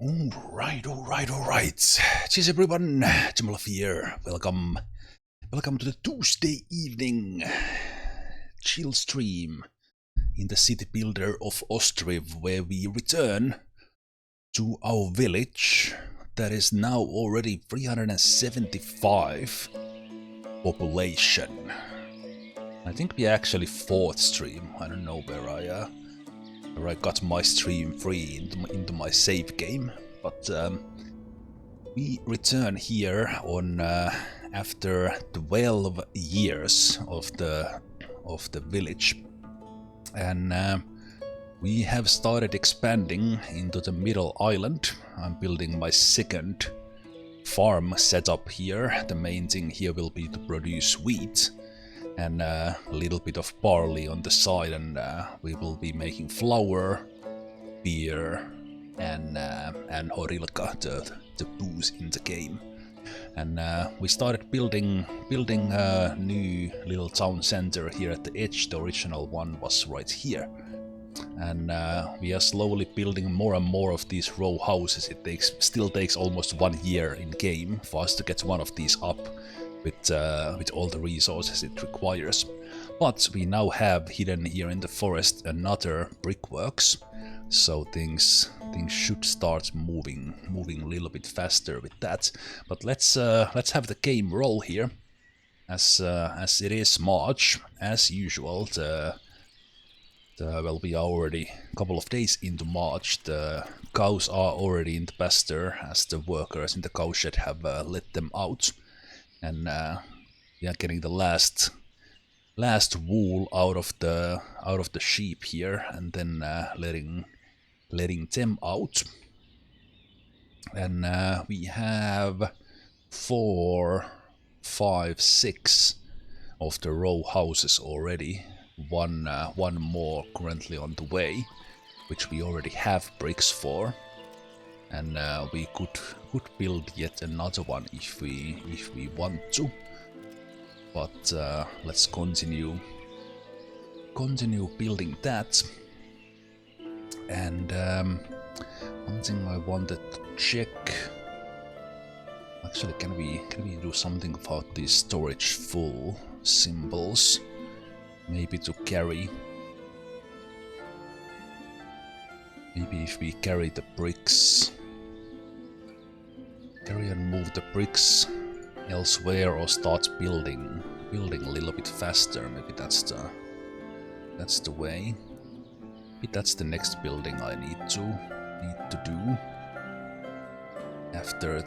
Alright. Cheers everyone, Zemalf here. Welcome to the Tuesday evening chill stream in the city builder of Ostriv, where we return to our village that is now already 375 population. I think we actually fourth stream. I don't know where I got my stream free into my save game, but we return here on after 12 years of the village, and we have started expanding into the middle island. I'm building my second farm setup here. The main thing here will be to produce wheat and a little bit of barley on the side, and we will be making flour, beer, and horilka, the booze in the game. And we started building a new little town center here at the edge. The original one was right here, and we are slowly building more and more of these row houses. It still takes almost 1 year in game for us to get one of these up with all the resources it requires. But we now have hidden here in the forest another brickworks, so things should start moving a little bit faster with that. But let's have the game roll here, as it is March as usual. Well, we are already a couple of days into March. The cows are already in the pasture, as the workers in the cow shed have let them out. And we are getting the last wool out of the sheep here, and then letting them out. And we have 4, 5, 6 of the row houses already. One more currently on the way, which we already have bricks for. And we could build yet another one if we want to, but let's continue building that. And one thing I wanted to check. Actually, can we do something about these storage full symbols? Maybe to carry. Maybe if we carry the bricks. Carry and move the bricks elsewhere, or start building a little bit faster. Maybe that's the way. Maybe that's the next building I need to do after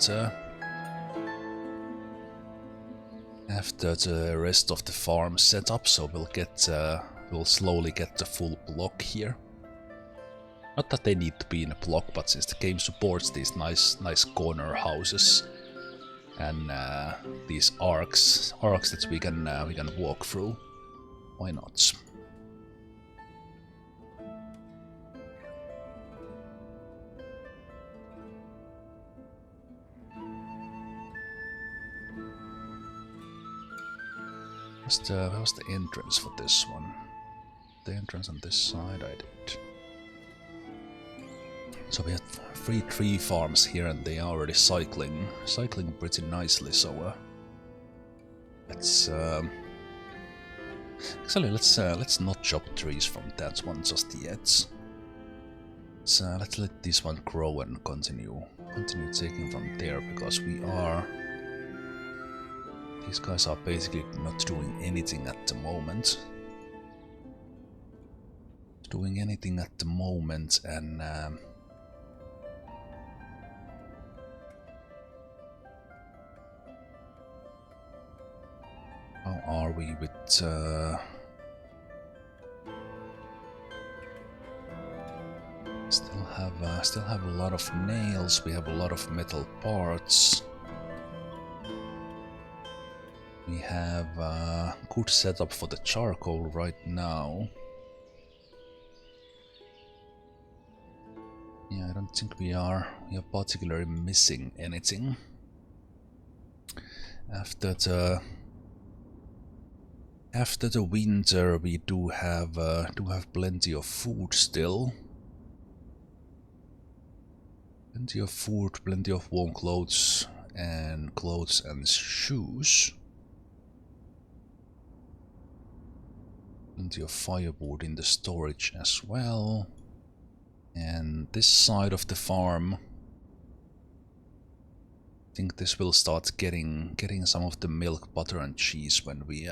the rest of the farm setup. So we'll slowly get the full block here. Not that they need to be in a block, but since the game supports these nice corner houses and these arcs that we can walk through, why not? Where was the entrance for this one? The entrance on this side I did. So we have 3 tree farms here, and they are already cycling pretty nicely. So let's actually let's not chop trees from that one just yet. Let's let this one grow and continue taking from there, because these guys are basically not doing anything at the moment. And how are we with still have a lot of nails. We have a lot of metal parts. We have a good setup for the charcoal right now. Yeah, I don't think we are particularly missing anything. After the winter, we do have plenty of food still. Plenty of food, plenty of warm clothes and shoes. Plenty of firewood in the storage as well. And this side of the farm, I think this will start getting some of the milk, butter and cheese when we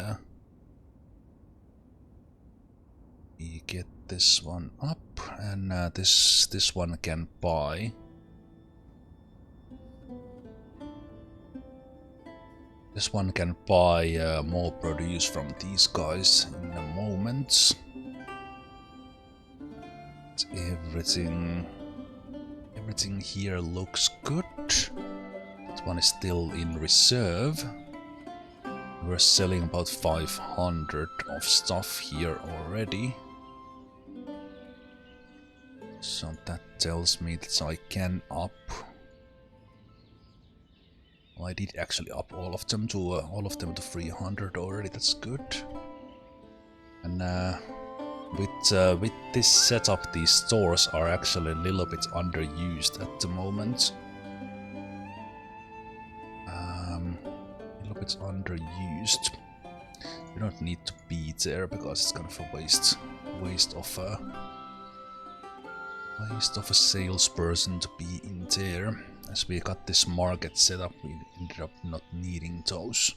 get this one up, and this one can buy. This one can buy more produce from these guys in a moment. Everything here looks good. That one is still in reserve. We're selling about 500 of stuff here already. So that tells me that I can up. Well, I did actually up all of them to 300 already. That's good. And with this setup, these stores are actually a little bit underused at the moment. A little bit underused. You don't need to be there because it's kind of a waste of a salesperson to be in there. As we got this market set up, we ended up not needing those.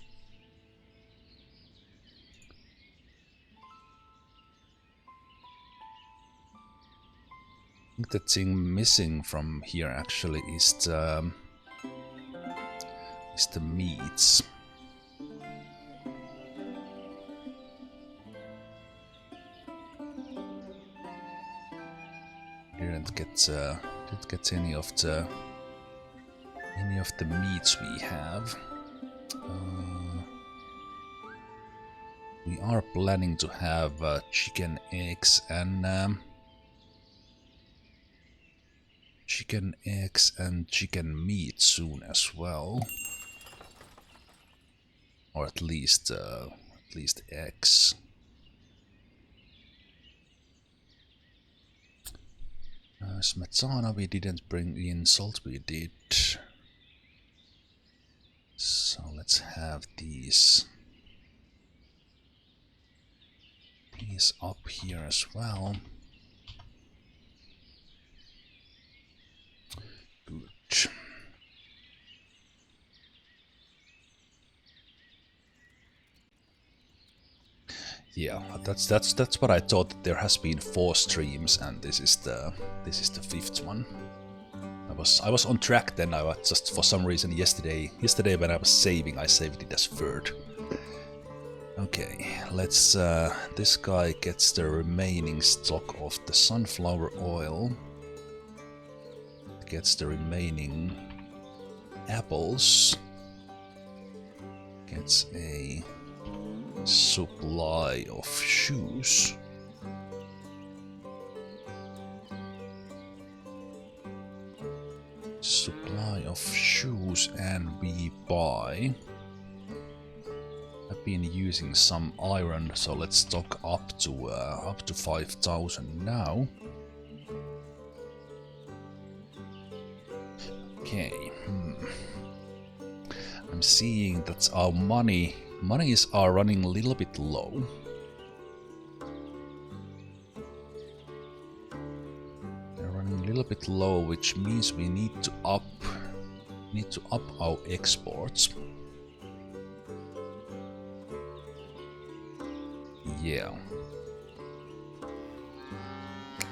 I think the thing missing from here actually is the meats. Didn't get any of the meats we have. We are planning to have chicken eggs and chicken meat soon as well, or at least eggs. Smetana we didn't bring in, salt we did. So let's have these up here as well. Good. Yeah, that's what I thought. There has been 4 streams, and this is the 5th one. I was on track then. I was just, for some reason, yesterday when I was saving, I saved it as 3rd. Okay, let's. This guy gets the remaining stock of the sunflower oil. Gets the remaining apples. Gets a supply of shoes. Supply of shoes, and we buy. I've been using some iron, so let's stock up to 5,000 now. Okay. I'm seeing that our monies are running a little bit low. They're running a little bit low, which means we need to up our exports. Yeah.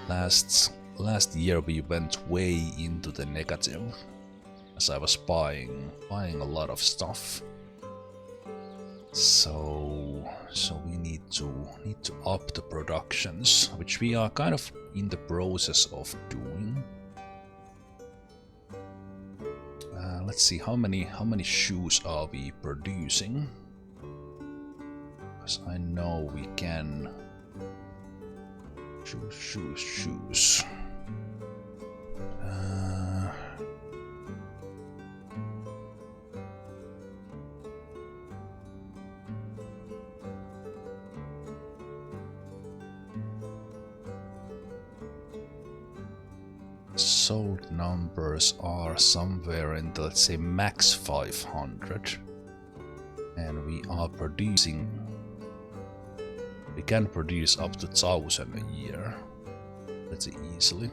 Last year we went way into the negative, as I was buying a lot of stuff. So we need to up the productions, which we are kind of in the process of doing. Let's see how many shoes are we producing, because I know we can. Shoes. sold numbers are somewhere in the, let's say, max 500. And we are producing... We can produce up to 1,000 a year. Let's say easily.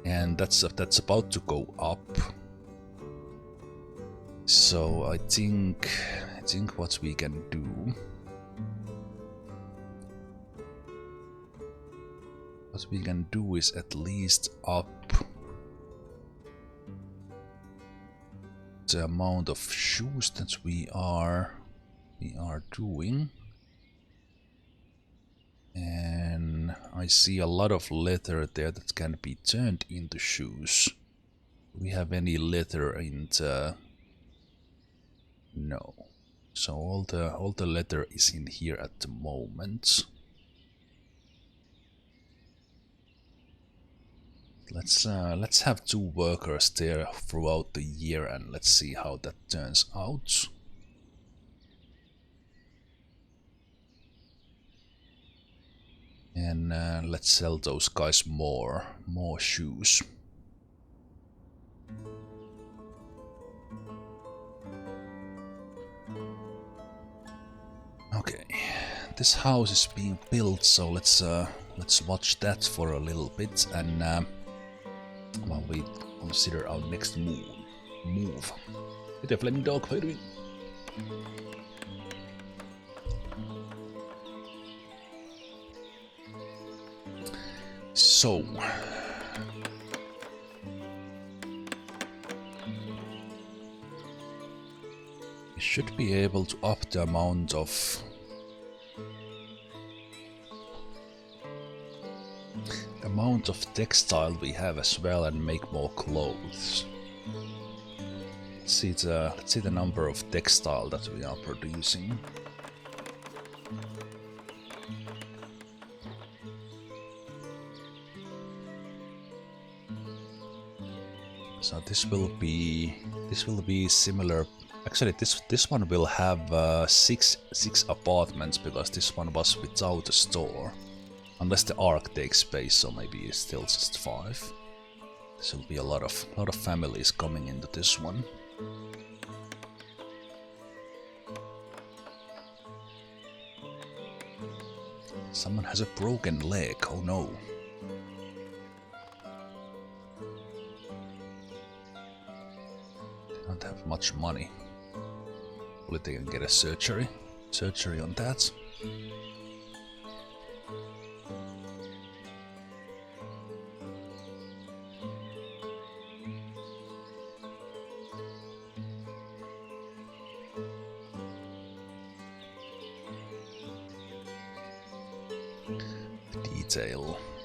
And that's about to go up. So I think what we can do... What we can do is at least up the amount of shoes that we are doing. And I see a lot of leather there that can be turned into shoes. Do we have any leather in the... No. So all the leather is in here at the moment. Let's have 2 workers there throughout the year and let's see how that turns out. And let's sell those guys more shoes. Okay, this house is being built, so let's watch that for a little bit and while we consider our next move. Hey there, Flaming Dog, how are you doing? So, we should be able to up the amount of textile we have as well and make more clothes. Let's see the number of textile that we are producing. So this will be similar. Actually, this one will have six apartments because this one was without a store. Unless the Ark takes space, so maybe it's still just 5. This will be a lot of families coming into this one. Someone has a broken leg. Oh no. They don't have much money. Hopefully they can get a surgery on that.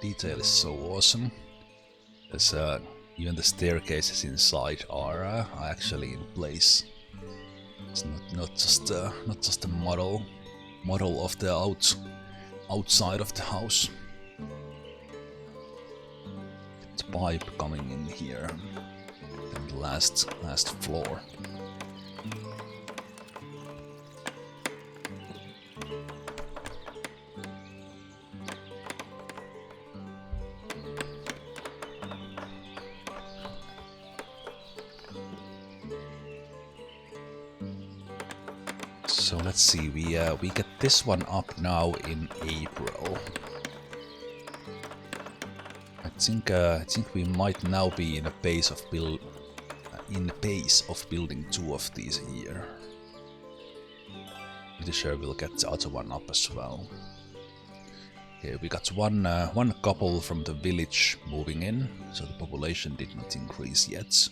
Detail is so awesome. There's even the staircases inside are actually in place. It's not just a model of the outside of the house. The pipe coming in here, and the last floor. So let's see, we get this one up now in April. I think we might now be in a pace of building 2 of these a year. Pretty sure we'll get the other one up as well. Okay, we got one couple from the village moving in, so the population did not increase yet.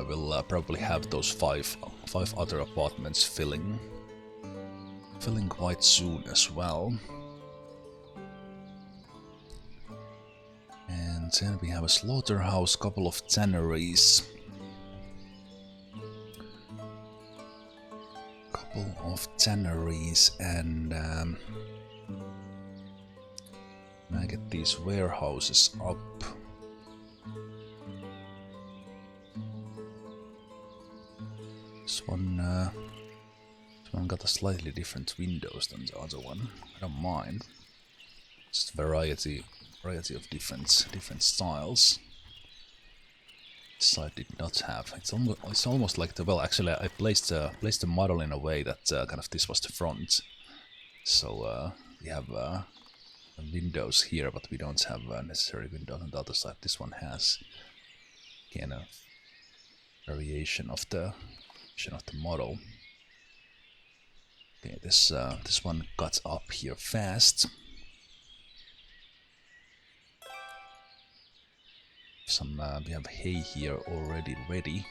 We'll probably have those five other apartments filling quite soon as well. And then we have a slaughterhouse, couple of tanneries, and I get these warehouses up. This one one got a slightly different windows than the other one. I don't mind. Just variety of different styles. This side did not have. It's almost like the, well, actually I placed the model in a way that kind of this was the front. So we have windows here, but we don't have necessary windows on the other side. This one has kind of variation of the model. Okay, this one got up here fast. We have hay here already ready.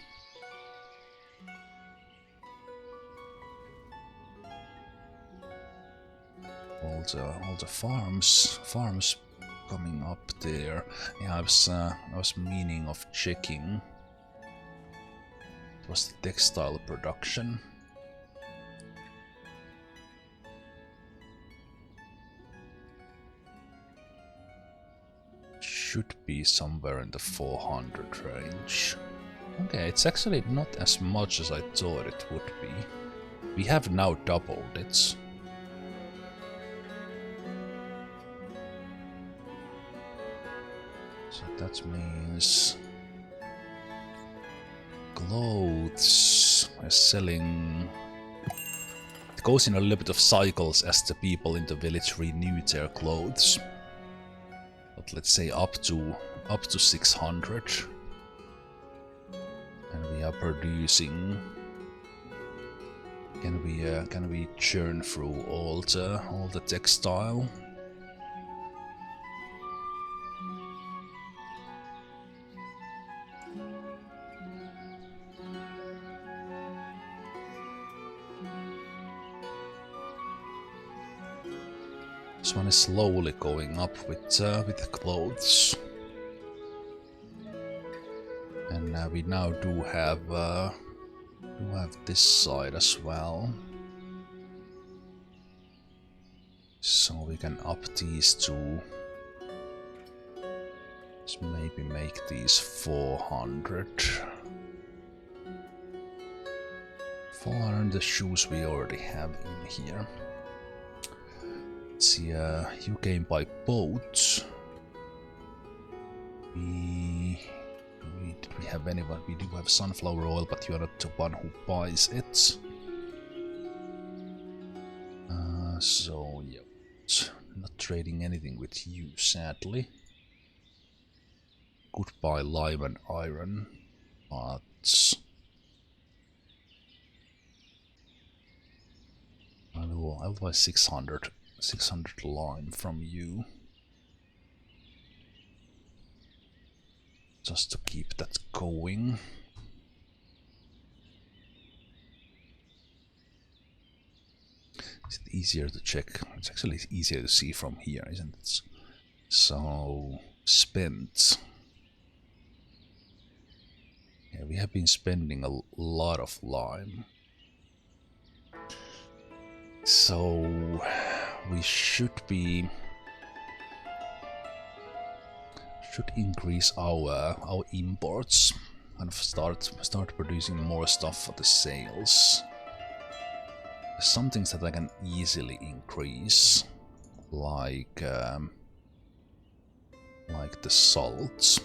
All the farms coming up there. Yeah, I was meaning of checking. It was the textile production. Should be somewhere in the 400 range. Okay, it's actually not as much as I thought it would be. We have now doubled it. So that means clothes are selling. It goes in a little bit of cycles as the people in the village renew their clothes. But let's say up to 600, and we are producing. Can we churn through all the textile? This one is slowly going up with the clothes, and we now do have this side as well, so we can up these two. Let's maybe make these 400. 400 the shoes we already have in here. See, you came by boat. Did we have anyone? We do have sunflower oil, but you are not the one who buys it. So yeah, not trading anything with you, sadly. Could buy lime and iron, but I'll buy 600 lime from you, just to keep that going. Is it easier to check? It's actually easier to see from here, isn't it? So, spent. Yeah, we have been spending a lot of lime. So we should increase our imports and start producing more stuff for the sales. There's some things that I can easily increase, like the salts.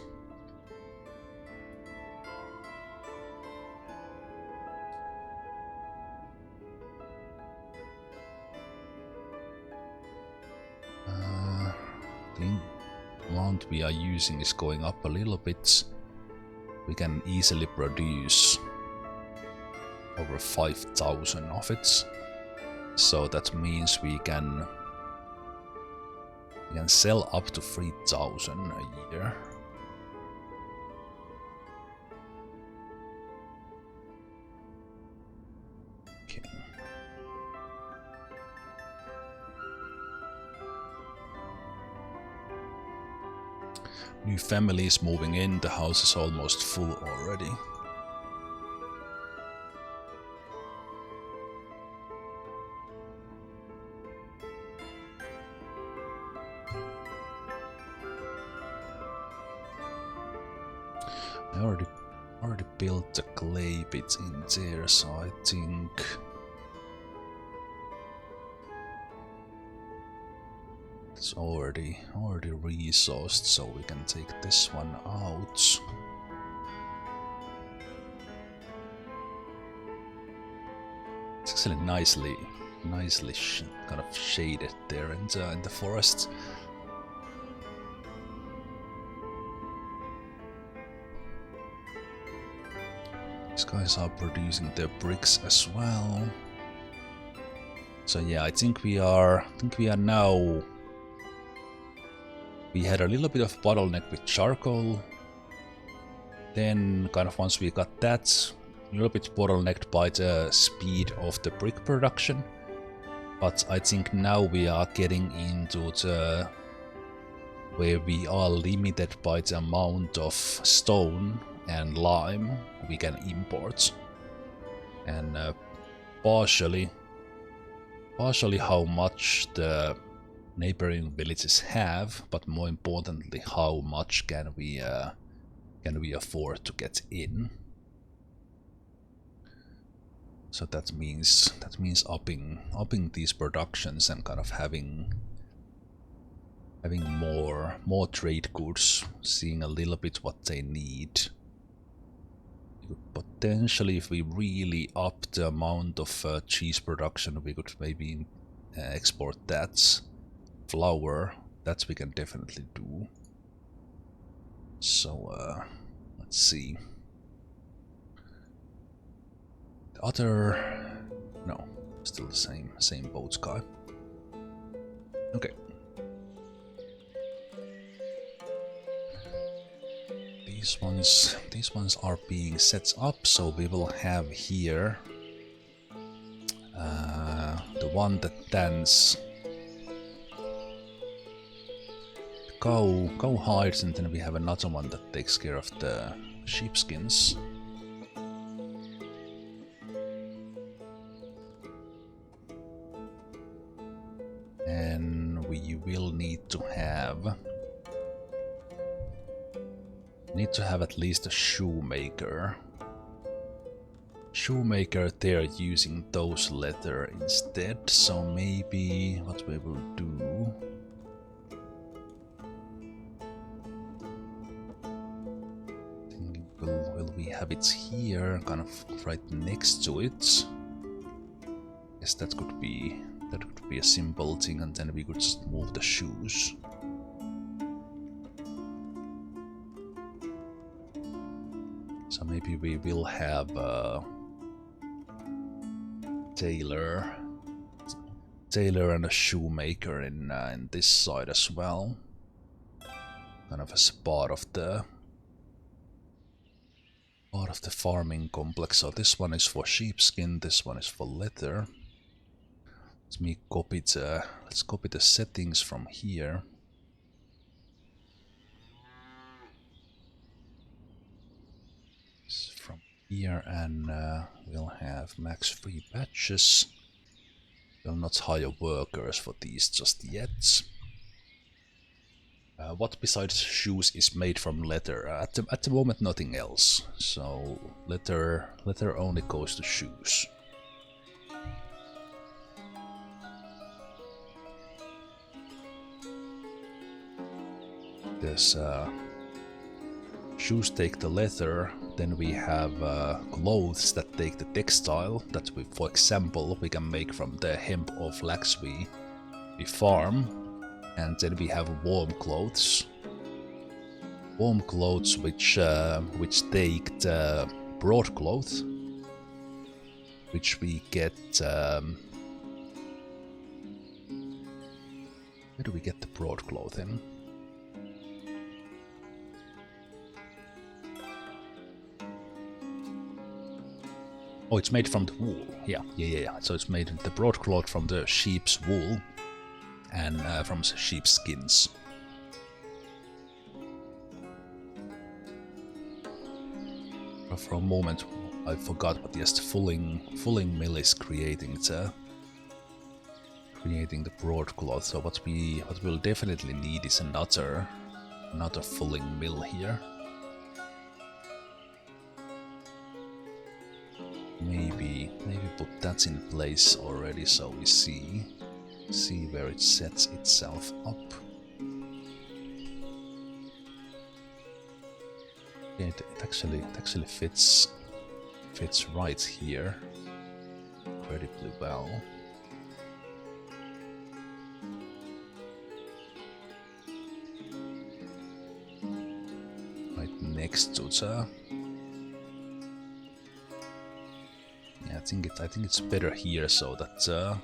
The amount we are using is going up a little bit. We can easily produce over 5,000 of it, so that means we can sell up to 3,000 a year. Okay. New families moving in, the house is almost full already. I already built the clay bits in there, so I think It's already resourced, so we can take this one out. It's actually nicely kind of shaded there in the forest. These guys are producing their bricks as well. So yeah, I think we are now. We had a little bit of bottleneck with charcoal. Then kind of once we got that, a little bit bottlenecked by the speed of the brick production. But I think now we are getting into the where we are limited by the amount of stone and lime we can import. And partially how much the neighboring villages have, but more importantly, how much can we afford to get in. So that means upping these productions and kind of having more trade goods, seeing a little bit what they need. Potentially, if we really up the amount of cheese production, we could maybe export that. Flour, that we can definitely do. So let's see. The other, no, still the same boat guy. Okay. These ones are being set up, so we will have here the one that tends cow hides, and then we have another one that takes care of the sheepskins. And we will need to have at least a shoemaker. Shoemaker there using those leather instead, so maybe what we will do. Will we have it here, kind of right next to it? Yes, that could be a simple thing, and then we could just move the shoes. So maybe we will have a tailor and a shoemaker in this side as well, kind of as part of the farming complex. So this one is for sheepskin, this one is for leather. Let's copy the settings from here. From here, and we'll have max 3 batches. We'll not hire workers for these just yet. What besides shoes is made from leather? At the moment, nothing else. So leather only goes to shoes. There's shoes take the leather, then we have clothes that take the textile that we, for example, we can make from the hemp or flax we farm, and then we have warm clothes. Warm clothes which take the broadcloth, which we get. Where do we get the broadcloth in? Oh, it's made from the wool. Yeah. So it's made the broadcloth from the sheep's wool and from sheep skins. For a moment, I forgot, but yes, the fulling mill is creating the broadcloth. So what we'll definitely need is another fulling mill here. Maybe put that in place already, so we see See where it sets itself up. Yeah, it actually fits right here incredibly well. Right next to the. Yeah, I think it's better here so that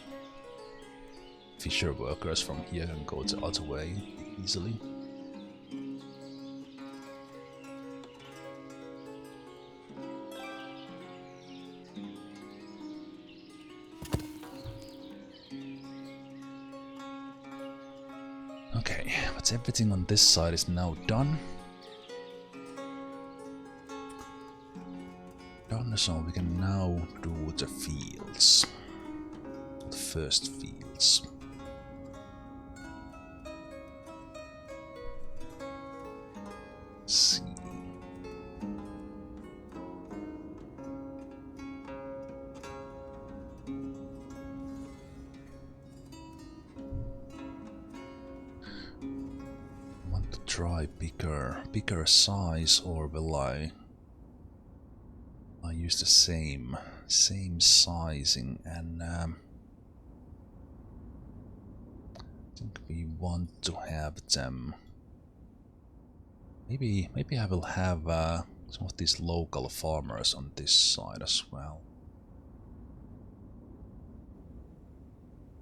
fisher workers from here can go the other way easily. Okay, but everything on this side is now done. So we can now do the fields. The first fields. Let's see. Want to try bigger size, or will I use the same sizing? And I think we want to have them. Maybe I will have some of these local farmers on this side as well.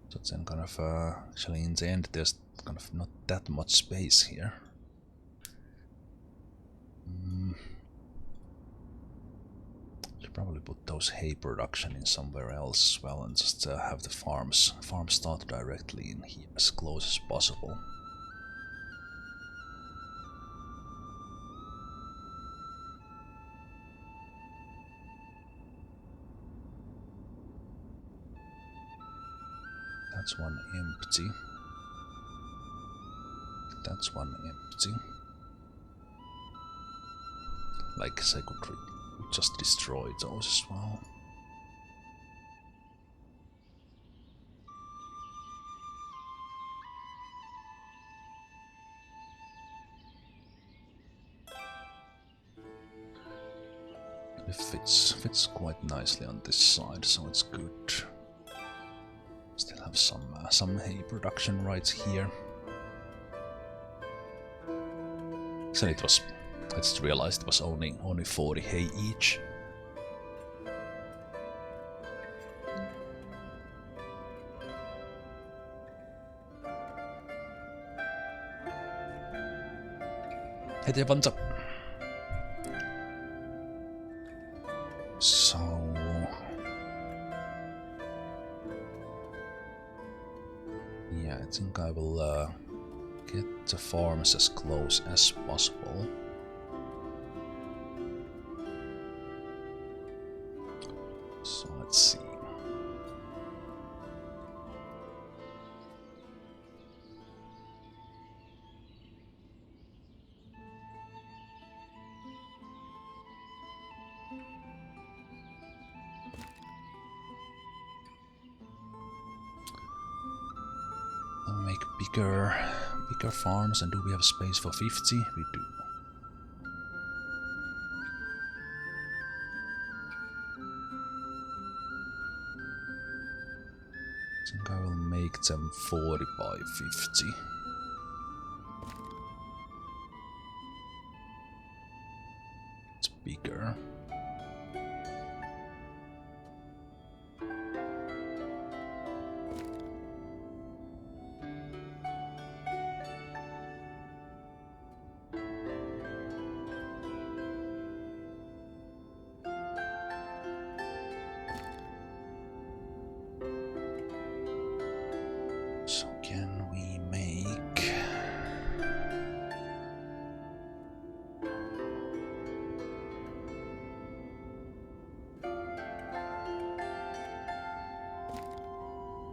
So then kind of actually in the end there's kind of not that much space here. Should probably put those hay production in somewhere else as well and just have the farms start directly in here as close as possible. That's one empty. That's one empty. Like I could just destroy those as well. It fits quite nicely on this side, so it's good. Still have some hay production right here. Actually, I just realized it was only 40 hay each. Heti vanta. So yeah, I think I will get the farms as close as possible. So let's see. I'll make bigger farms, and do we have space for 50? We do. I think I will make them 40 by 50. It's bigger. So can we make...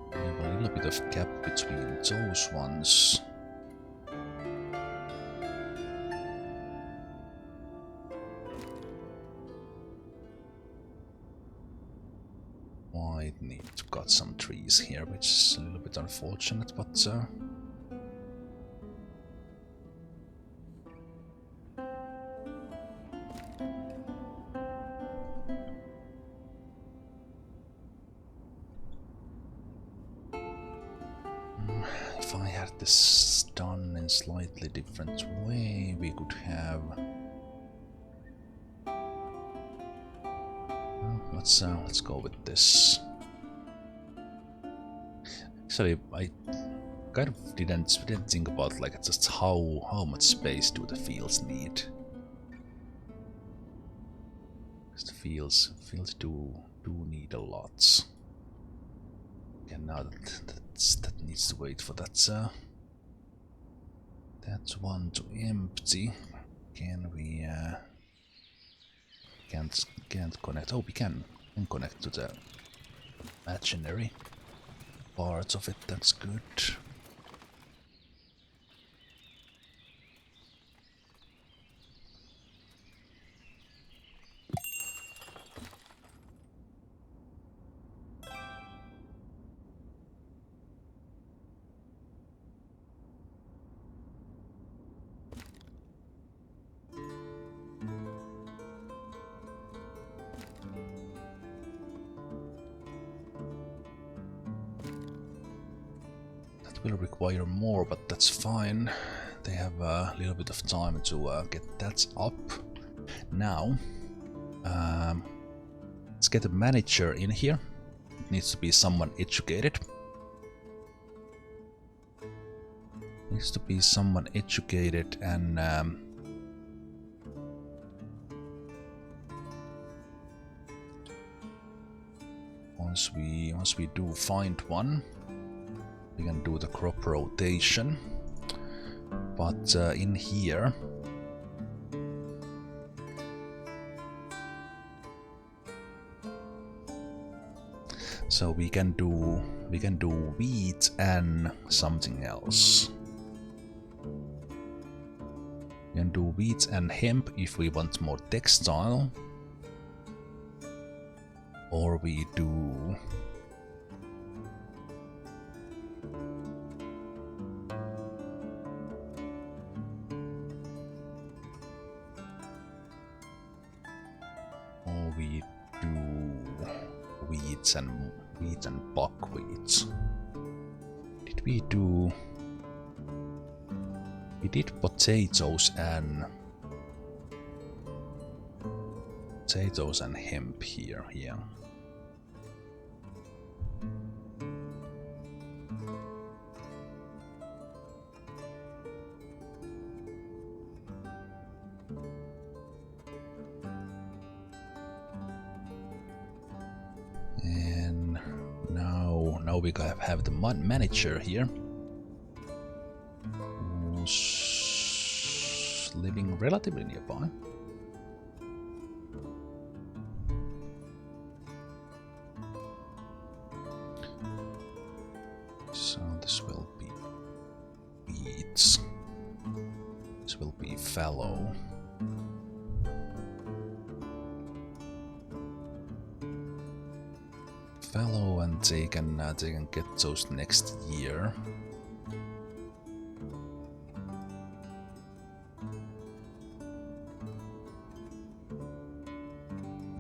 We have a little bit of gap between those ones. Why might need to cut some trees here, which is a little bit unfortunate, but if I had this done in slightly different way, we could have... let's go with this. Actually, I kind of didn't think about like just how much space do the fields need. Because the fields do need a lot. And now that needs to wait for that one to empty. Can we can't connect? Oh, we can connect to the machinery parts of it. That's good. Will require more, but that's fine. They have a little bit of time to get that up. Now, let's get a manager in here. It needs to be someone educated. Needs to be someone educated, and once we do find one, we can do the crop rotation, but in here so we can do wheat and something else. We can do wheat and hemp if we want more textile, or we do wheat and buckwheat. We did potatoes and hemp here, yeah. And now we have the manager here, who's living relatively nearby. So this will be weeds. This will be fallow. Fallow, and they can get those next year.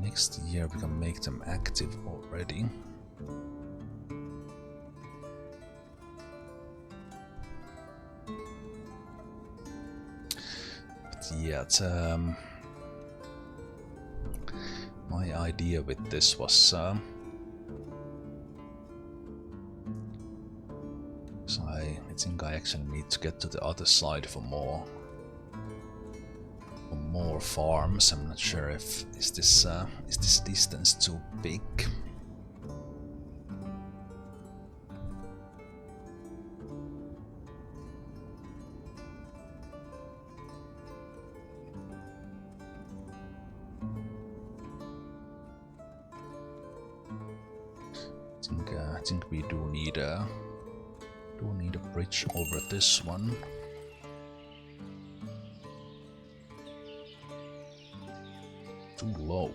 Next year we can make them active already. But yeah, my idea with this was so I think I actually need to get to the other side for more farms. I'm not sure if is this distance too big. I think we do need a bridge over this one. Too low.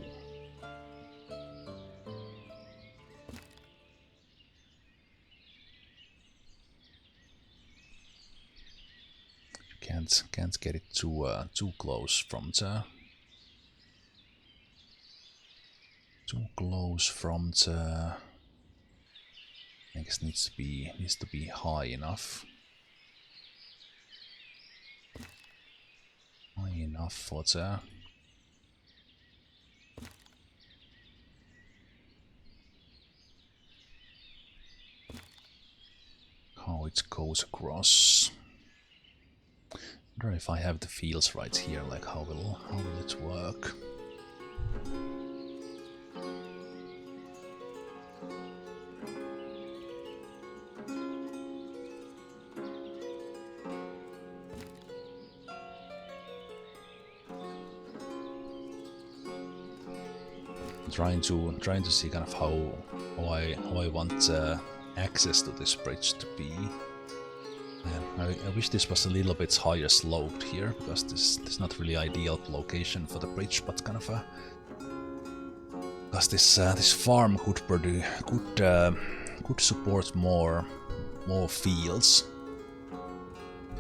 Can't get it too close from the I guess needs to be high enough. High enough for the how it goes across. I wonder if I have the fields right here, like how will it work? Trying to see kind of how I want access to this bridge to be. I wish this was a little bit higher sloped here, because this is not really ideal location for the bridge, but kind of a because this farm could support more fields.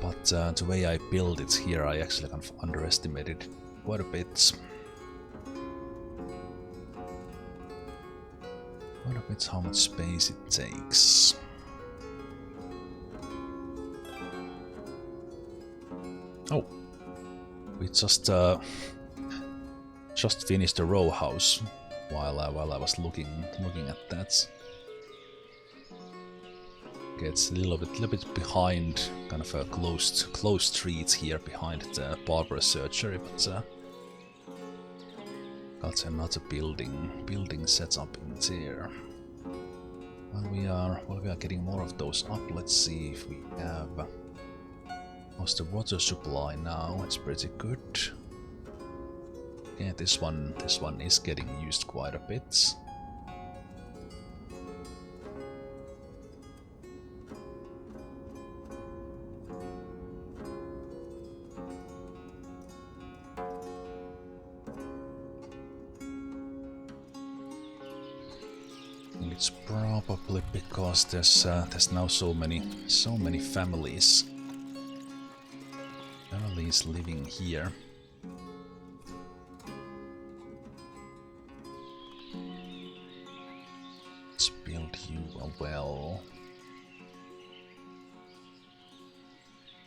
But the way I build it here, I actually kind of underestimated quite a bit. It's how much space it takes. Oh, we just finished the row house while I was looking at that. Okay, it's a little bit behind, kind of a closed streets here behind the barber surgery, but got another building set up in there. While we are getting more of those up, let's see if we have. How's the water supply now? It's pretty good. Yeah, this one is getting used quite a bit. It's probably because there's now so many families living here. Let's build you a well.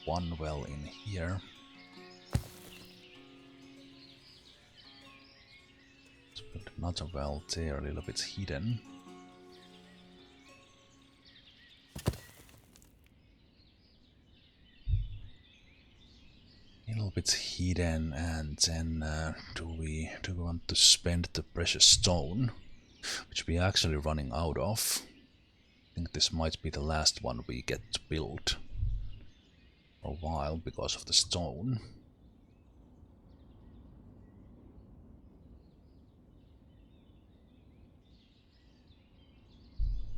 One well in here. Let's build another well there, a little bit hidden. Bit hidden, and then do we want to spend the precious stone, which we are actually running out of. I think this might be the last one we get to build for a while because of the stone.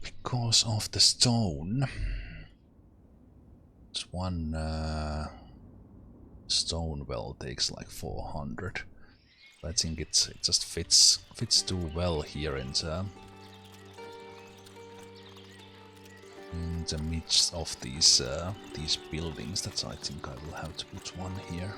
Because of the stone. It's one stone well takes like 400. I think it just fits too well here in the midst of these buildings. That I think I will have to put one here.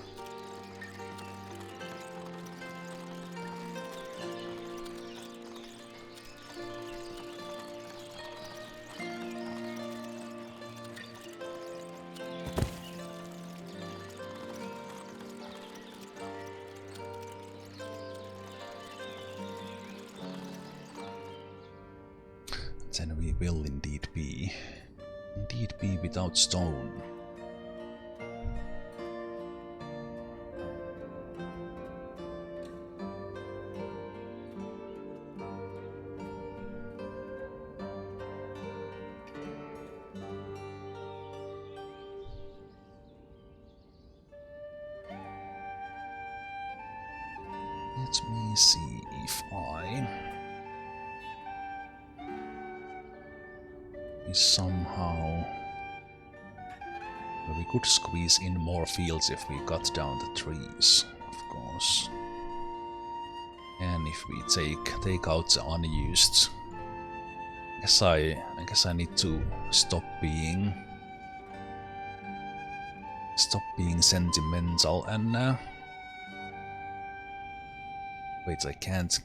Then we will indeed be without stone. Let me see if somehow we could squeeze in more fields if we cut down the trees, of course. And if we take out the unused, I guess I need to stop being Stop being sentimental and wait, I can't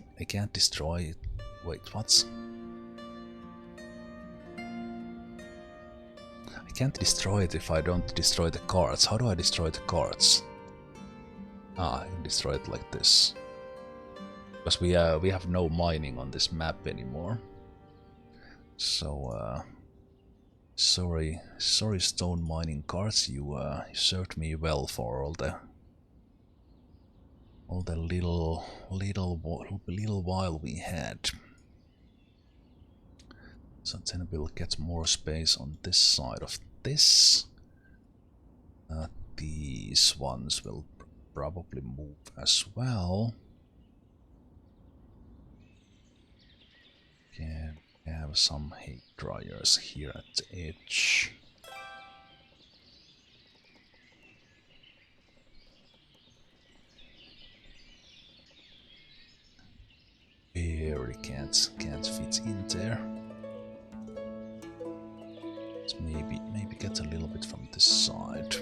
destroy it. Wait, what? I can't destroy it if I don't destroy the cards. How do I destroy the cards? Ah, I can destroy it like this. Because we have no mining on this map anymore. So sorry stone mining cards, you served me well for all the little while we had. So then we'll get more space on this side of this. These ones will probably move as well. Can have some hay dryers here at the edge. Barely can't fit in there. Let's maybe get a little bit from this side.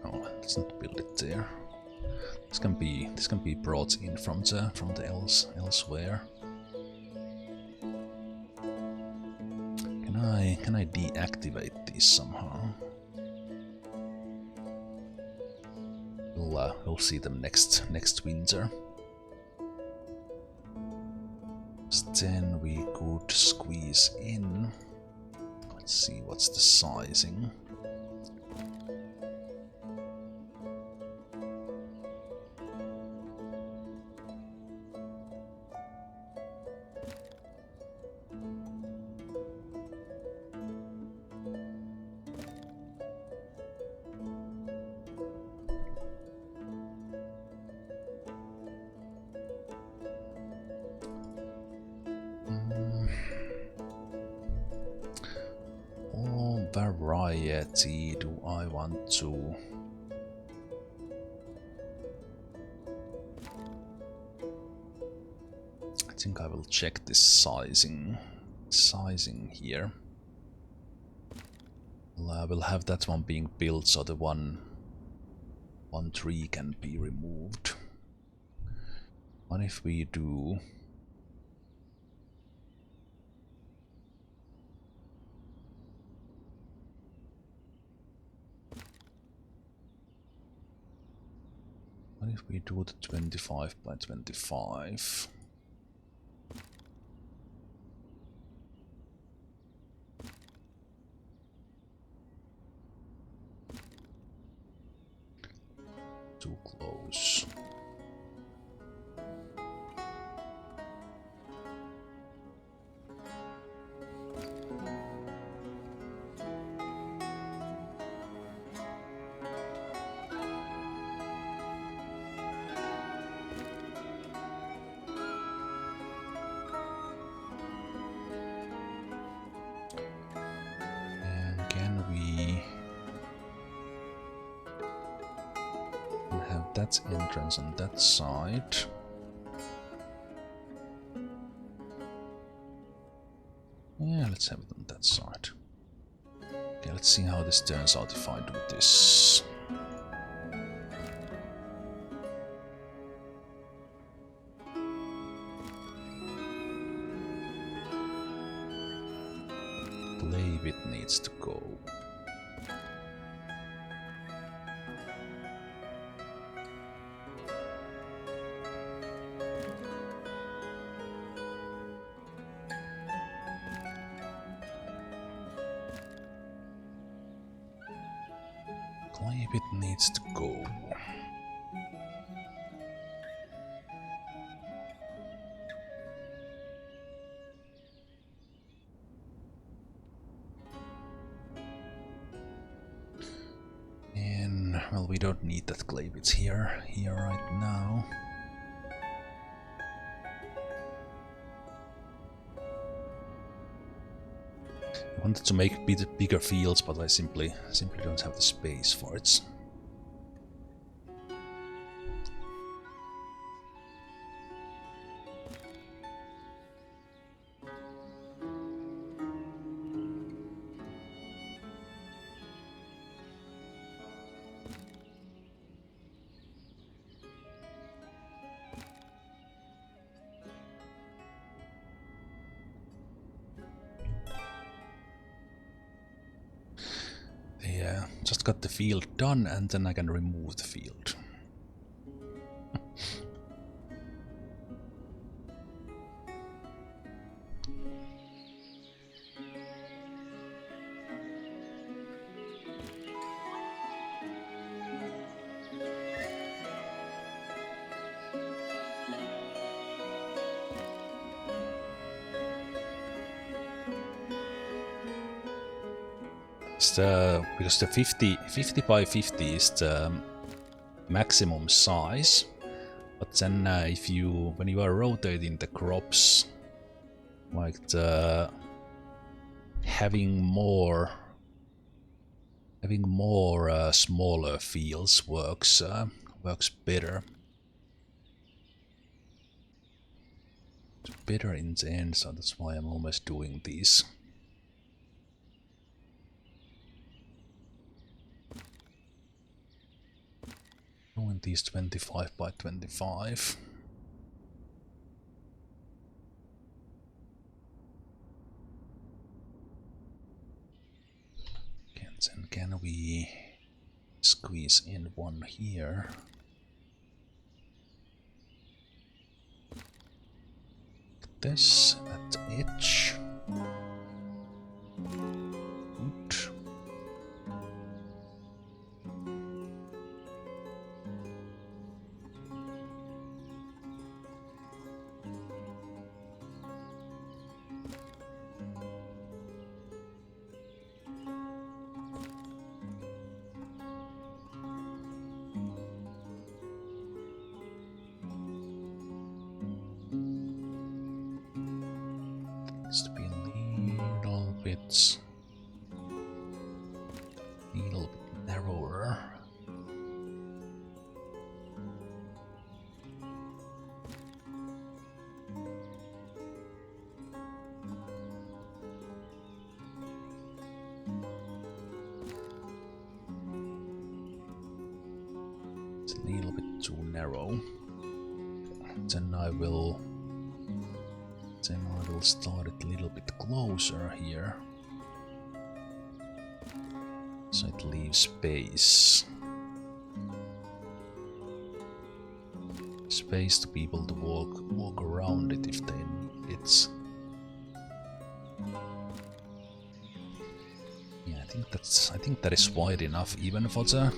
Oh, let's not build it there. This can be brought in from the elsewhere. Can I deactivate these somehow? We'll see them next winter. Then we could squeeze in. Let's see what's the sizing. Variety do I want to? I think I will check this sizing here. I will have that one being built so the one tree can be removed. What if we do? What if we do the 25 by 25? Too close. That entrance on that side. Yeah, let's have it on that side. Okay, let's see how this turns out if I do this. Clay bit needs to go. It needs to go. And well, we don't need that clay bits here right now. I wanted to make bigger fields, but I simply don't have the space for it. Just got the field done, and then I can remove the field. Because the 50 by 50 is the maximum size, but then when you are rotating the crops, like having more smaller fields works better. It's better in the end, so that's why I'm always doing these. Doing these 25 by 25. And can we squeeze in one here? This at the edge. Good. Needs to be a little bit narrower. It's a little bit too narrow. Then I will start it a little bit closer here, so it leaves space to be able to walk around it if they need it. Yeah, I think that is wide enough even for the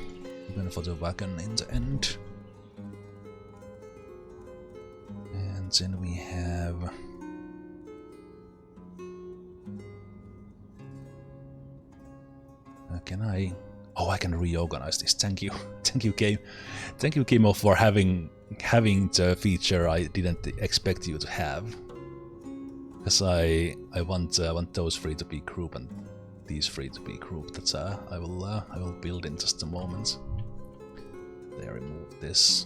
wagon in the end. And then we have can I? Oh, I can reorganize this. Thank you, thank you, game. Thank you, Kimo, for having the feature I didn't expect you to have. Because I want those three to be grouped and these three to be grouped. That's I will build in just a moment. They remove this,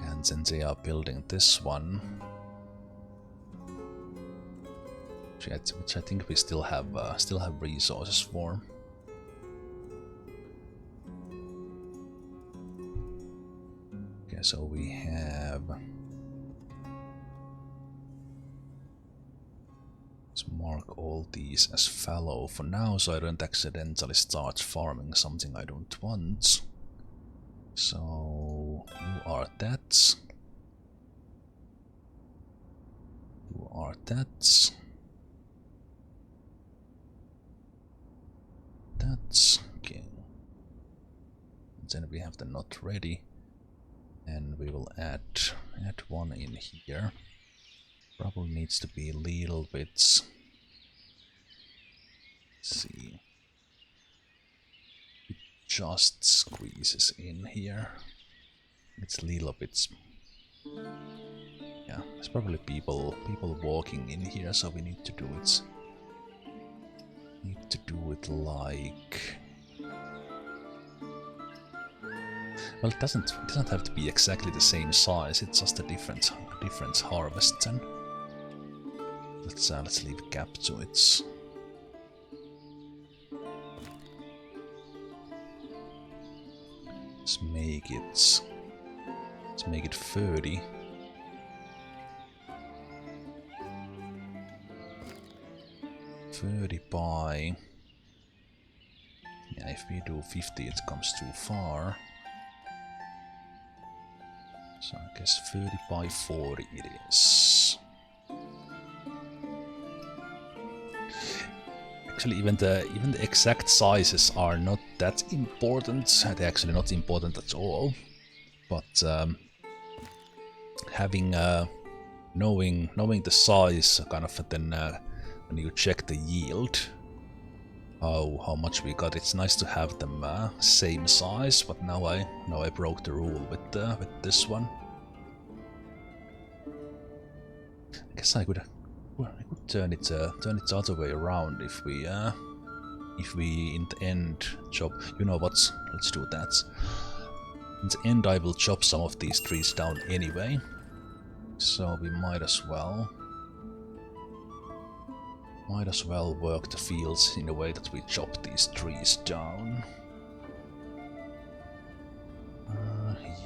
and then they are building this one. Which I think we still have resources for. Okay, so we have. Let's mark all these as fallow for now, so I don't accidentally start farming something I don't want. So you are that. You are that. That's okay. And then we have the not ready, and we will add one in here. Probably needs to be a little bit. Let's see. It just squeezes in here. It's a little bit. Yeah, there's probably people walking in here, so we need to do it. Need to do it like. Well, it doesn't have to be exactly the same size. It's just a different harvest. Then let's leave a gap to it. Let's make it 30. By Yeah, if we do 50 it comes too far. So I guess 30 by 40 it is. Actually, even the exact sizes are not that important. They're actually not important at all. But having knowing the size, kind of, then when you check the yield, how much we got, it's nice to have them same size. But now I broke the rule with this one. I guess I could turn it the other way around if we in the end chop. You know what? Let's do that. In the end, I will chop some of these trees down anyway, so we might as well work the fields in a way that we chop these trees down.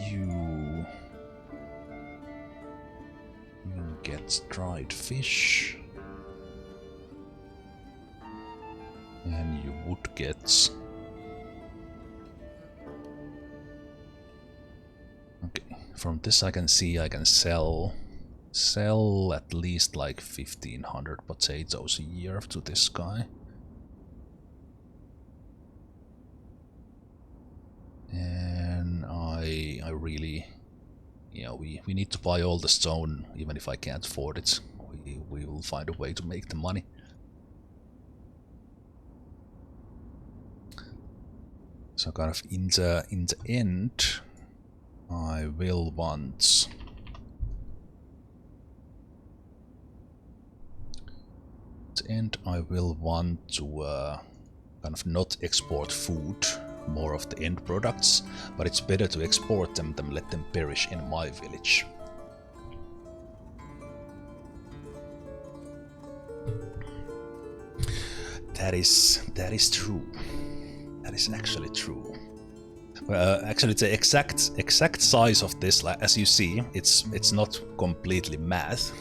You get dried fish, and you would get. Okay, from this I can see I can sell at least like 1,500 potatoes a year to this guy. And I really, yeah, we need to buy all the stone, even if I can't afford it. We will find a way to make the money. So kind of in the end, I will want to kind of not export food, more of the end products, but it's better to export them than let them perish in my village. That is true. That is actually true. Actually, the exact size of this, as you see, it's not completely math.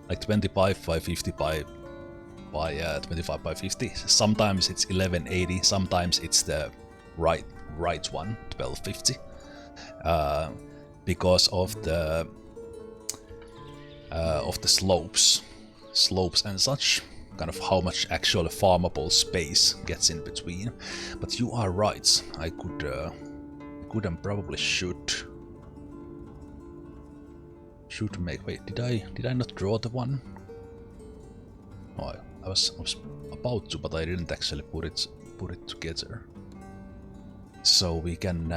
Like 25 by 50 by 25 by 50. Sometimes it's 1180. Sometimes it's the right one, 1250. Because of the slopes and such. Kind of how much actual farmable space gets in between. But you are right. I could and probably should make. Wait, did I not draw the one? Oh, I was about to, but I didn't actually put it together. So we can.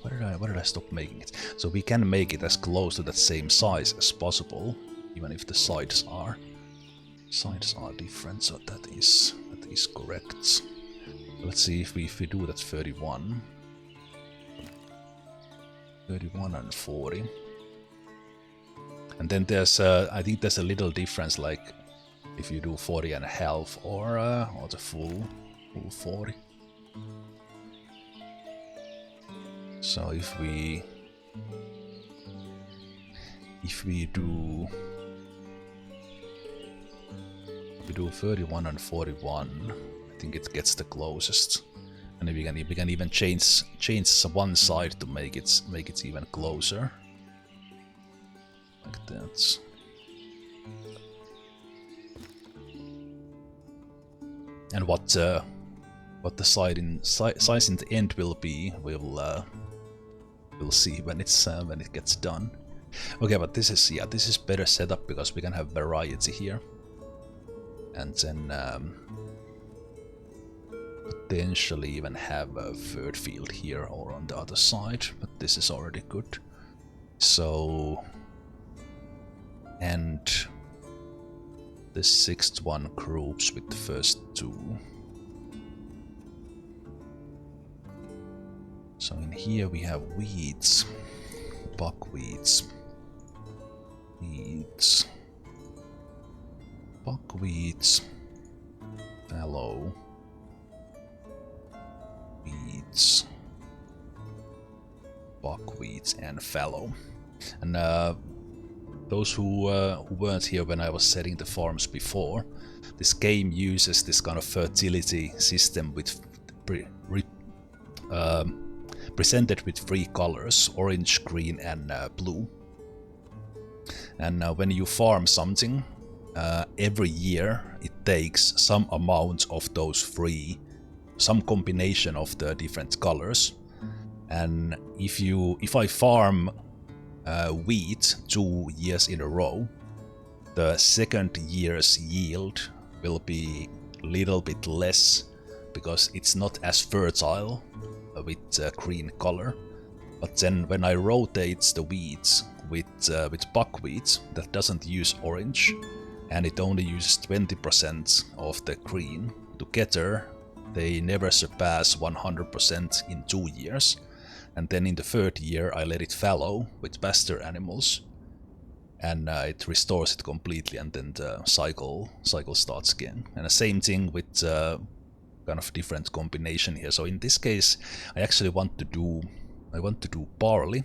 Why did I stop making it? So we can make it as close to that same size as possible, even if the sides are different. So that is correct. Let's see if we do that 31 and 40. And then there's I think there's a little difference, like if you do 40 and a half or the full 40. So if we do 31 and 41, I think it gets the closest. And we can even change one side to make it even closer. Like that. And what the size in the end will be, we'll see when it gets done. Okay, but this is better setup because we can have variety here, and then potentially even have a third field here or on the other side. But this is already good. So, and the sixth one groups with the first two. So in here we have weeds, buckwheats, buckwheats, fallow, weeds, buckwheats, and fallow. And those who weren't here when I was setting the farms before, this game uses this kind of fertility system with presented with three colors: orange, green, and blue. And when you farm something, every year it takes some amount of those three, some combination of the different colors. And if I farm wheat 2 years in a row, the second year's yield will be a little bit less because it's not as fertile with green color. But then when I rotate the wheats with buckwheat that doesn't use orange and it only uses 20% of the green, together they never surpass 100% in 2 years. And then in the third year I let it fallow with pasture animals, and it restores it completely, and then the cycle starts again. And the same thing with kind of different combination here. So in this case I actually want to do barley,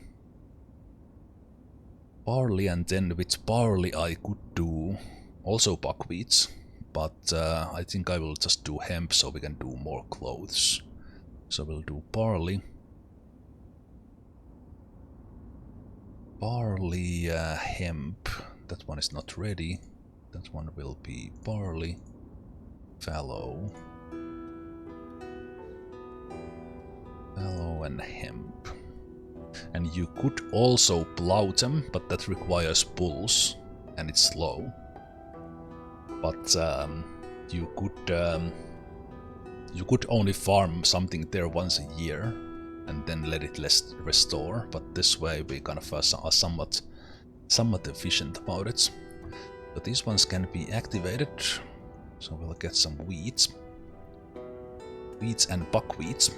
and then with barley I could do also buckwheat, but I think I will just do hemp so we can do more clothes. So we'll do barley, hemp. That one is not ready. That one will be barley, fallow, and hemp. And you could also plow them, but that requires bulls and it's slow. But you could only farm something there once a year and then let it restore. But this way we kind of are somewhat efficient about it. So these ones can be activated. So we'll get some wheats and buckwheat.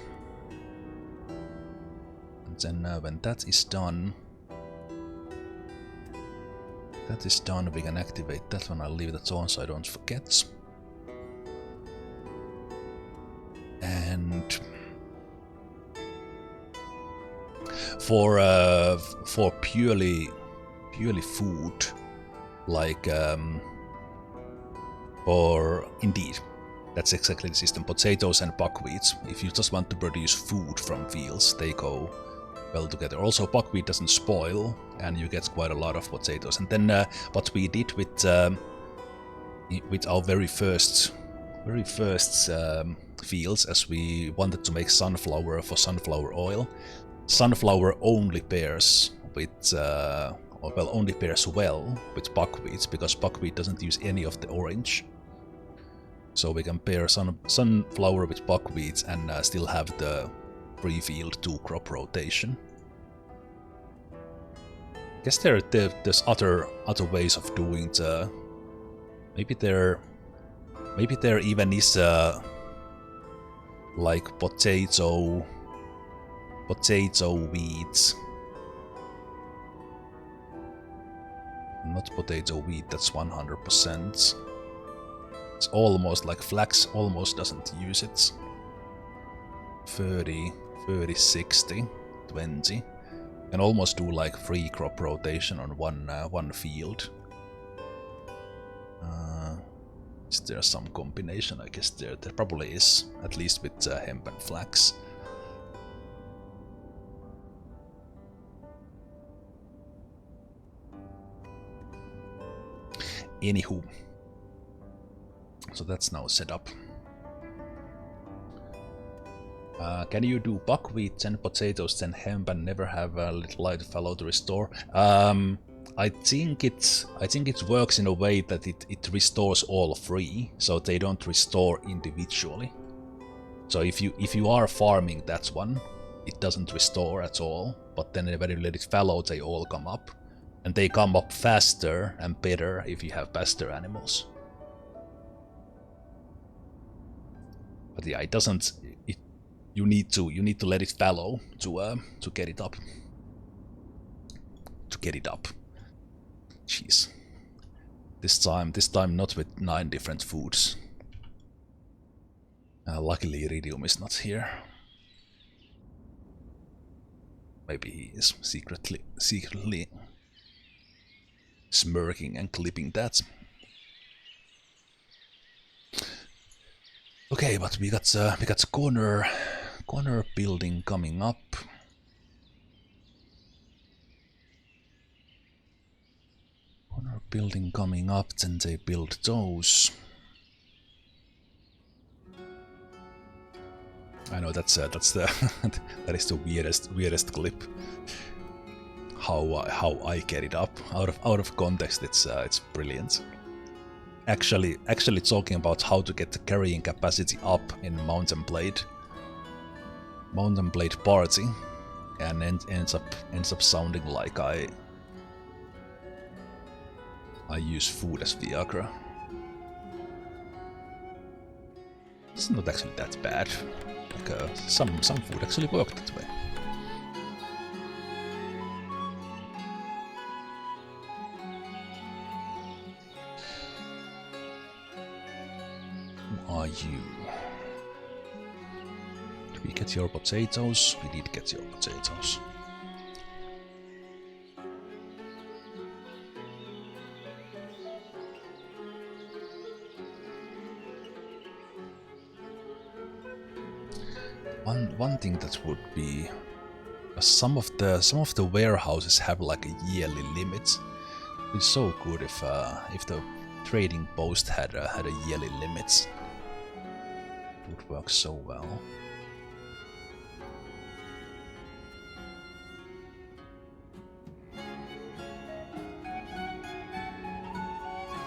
And then when that is done, we can activate that one. I'll leave that on so I don't forget. And for purely food, like or indeed, that's exactly the system. Potatoes and buckwheat. If you just want to produce food from fields, they go well together. Also, buckwheat doesn't spoil, and you get quite a lot of potatoes. And then what we did with our very first fields, as we wanted to make sunflower for sunflower oil. Sunflower only pairs with only pairs well with buckwheat, because buckwheat doesn't use any of the orange. So we can pair sunflower with buckwheat and still have the pre-field 2-crop rotation. I guess there's other ways of doing the. Maybe there even is like potato wheat. Not potato wheat, that's 100%. It's almost like flax, almost doesn't use it. 30, 60, 20. Can almost do like 3-crop rotation on one field. Is there some combination? I guess there probably is, at least with hemp and flax. Anywho, so that's now set up. Can you do buckwheat, then potatoes, then hemp, and never have a little light fallow to restore? I think it works in a way that it restores all three, so they don't restore individually. So if you are farming that one, it doesn't restore at all. But then when you let it fallow, they all come up, and they come up faster and better if you have pasture animals. But yeah, it doesn't. You need to let it fallow to get it up. Jeez. This time not with 9 different foods. Luckily Iridium is not here. Maybe he is secretly. smirking and clipping that. Okay, but we got corner building coming up. Corner building coming up, then they build those. I know that's the that is the weirdest clip. How I get it up out of context. It's brilliant. Actually talking about how to get the carrying capacity up in Mountain Blade party, and ends up sounding like I use food as Viagra. It's not actually that bad. Like some food actually worked that way. Who are you? Did we get your potatoes? We did get your potatoes. One thing that would be some of the warehouses have like a yearly limit. It'd be so good if the trading post had a yearly limit. It would work so well.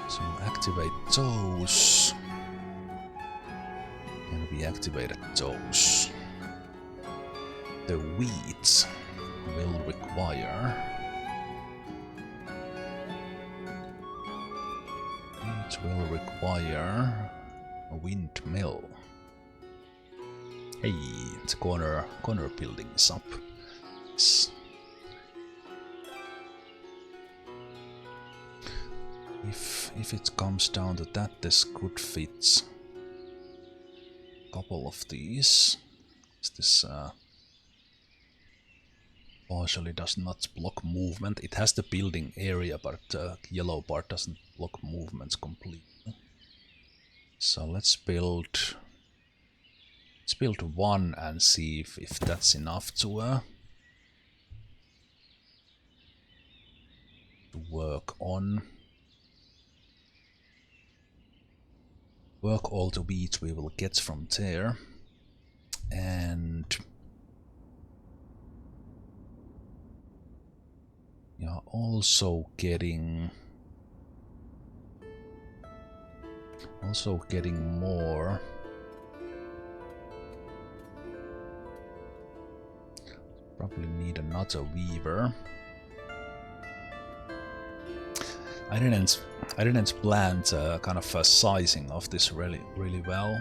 So activate those. And we activated those. The wheat will require a windmill. Hey, the corner building is up. Yes. If it comes down to that, this could fit a couple of these. This partially does not block movement. It has the building area, but the yellow part doesn't block movements completely. So let's build one and see if that's enough to work on. Work all the wheat we will get from there, and we are also getting more. Probably need another weaver. I didn't plan the kind of sizing of this really well.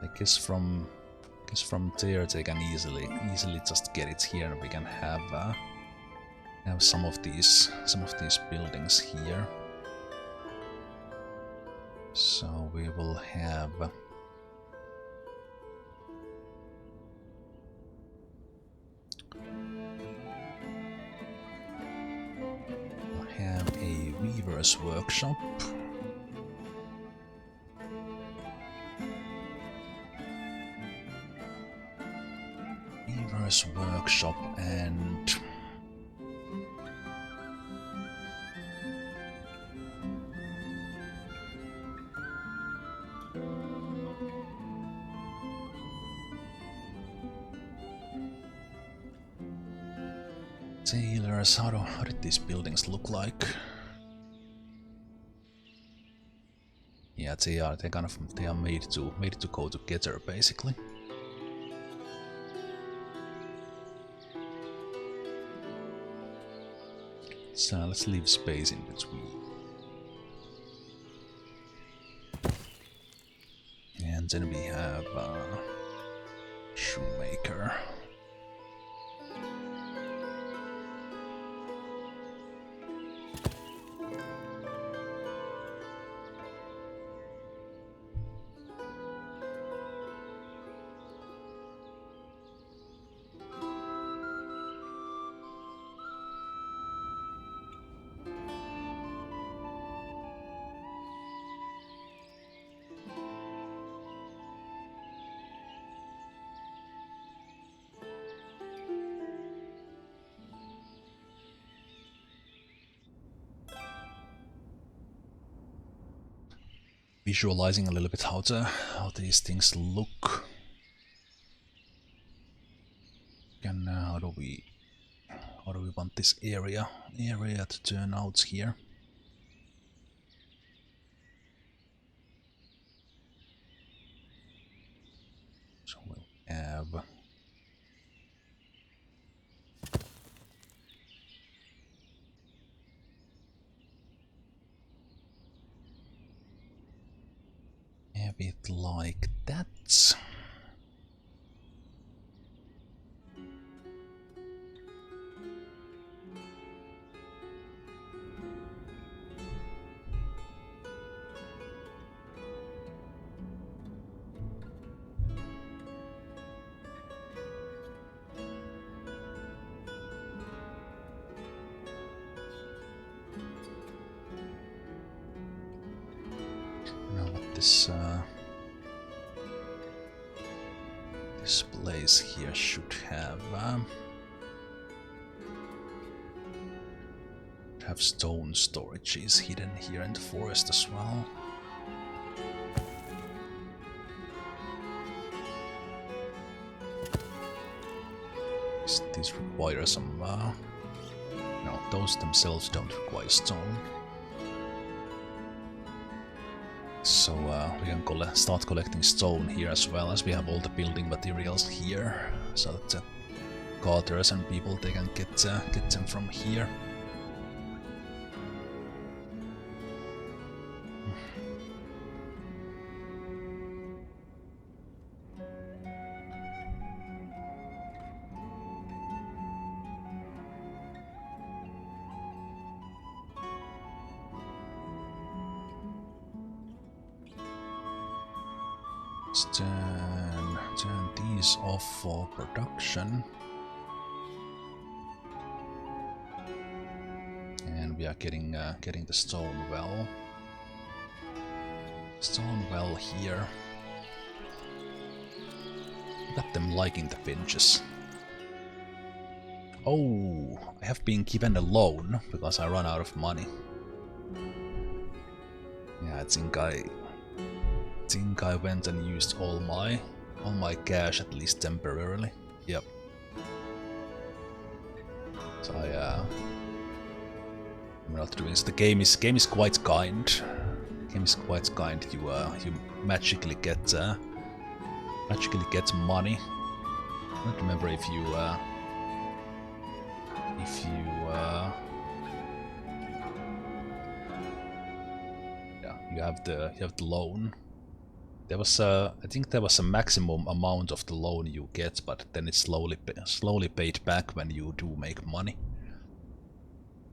I guess from there they can easily just get it here, and we can have some of these buildings here. So we will have a weaver's workshop. Weaver's workshop and tailors. How did these buildings look like? Yeah, they are made to go together basically. So let's leave space in between. And then we have shoemaker. visualizing a little bit how these things look. And how do we want this area to turn out here? So we'll have a bit like that. This place here should have stone storages hidden here in the forest as well. These require some. No, those themselves don't require stone. So we can start collecting stone here as well, as we have all the building materials here, so that carters and people, they can get them from here. Turn these off for production. And we are getting the stone well. Stone well here. Got them liking the benches. Oh, I have been given a loan because I ran out of money. Yeah, I think I went and used all my cash, at least temporarily. Yep. So I'm not doing this. The game is quite kind. The game is quite kind. You magically get money. I don't remember if you yeah, you have the loan. There was I think there was a maximum amount of the loan you get, but then it's slowly paid back when you do make money.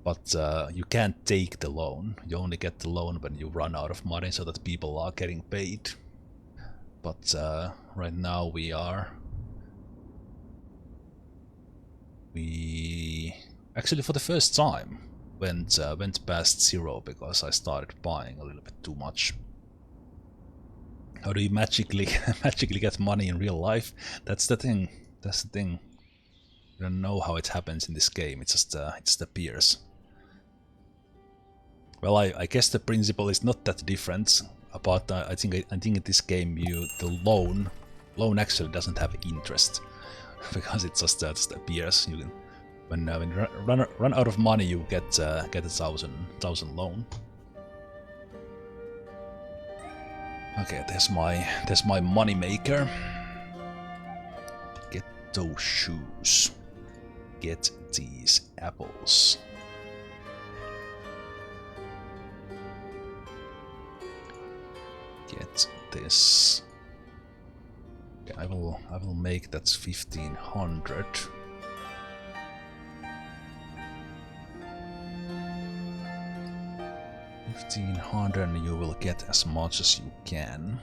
But you can't take the loan. You only get the loan when you run out of money, so that people are getting paid. But right now we actually for the first time went past zero because I started buying a little bit too much. How do you magically get money in real life? That's the thing. That's the thing. You don't know how it happens in this game. It just appears. Well, I guess the principle is not that different. But I think in this game the loan actually doesn't have interest because it just appears. You can, when you run out of money, you get a thousand loan. Okay, there's my money maker. Get those shoes. Get these apples. Get this. Okay, I will make that 1500. 1500 and you will get as much as you can.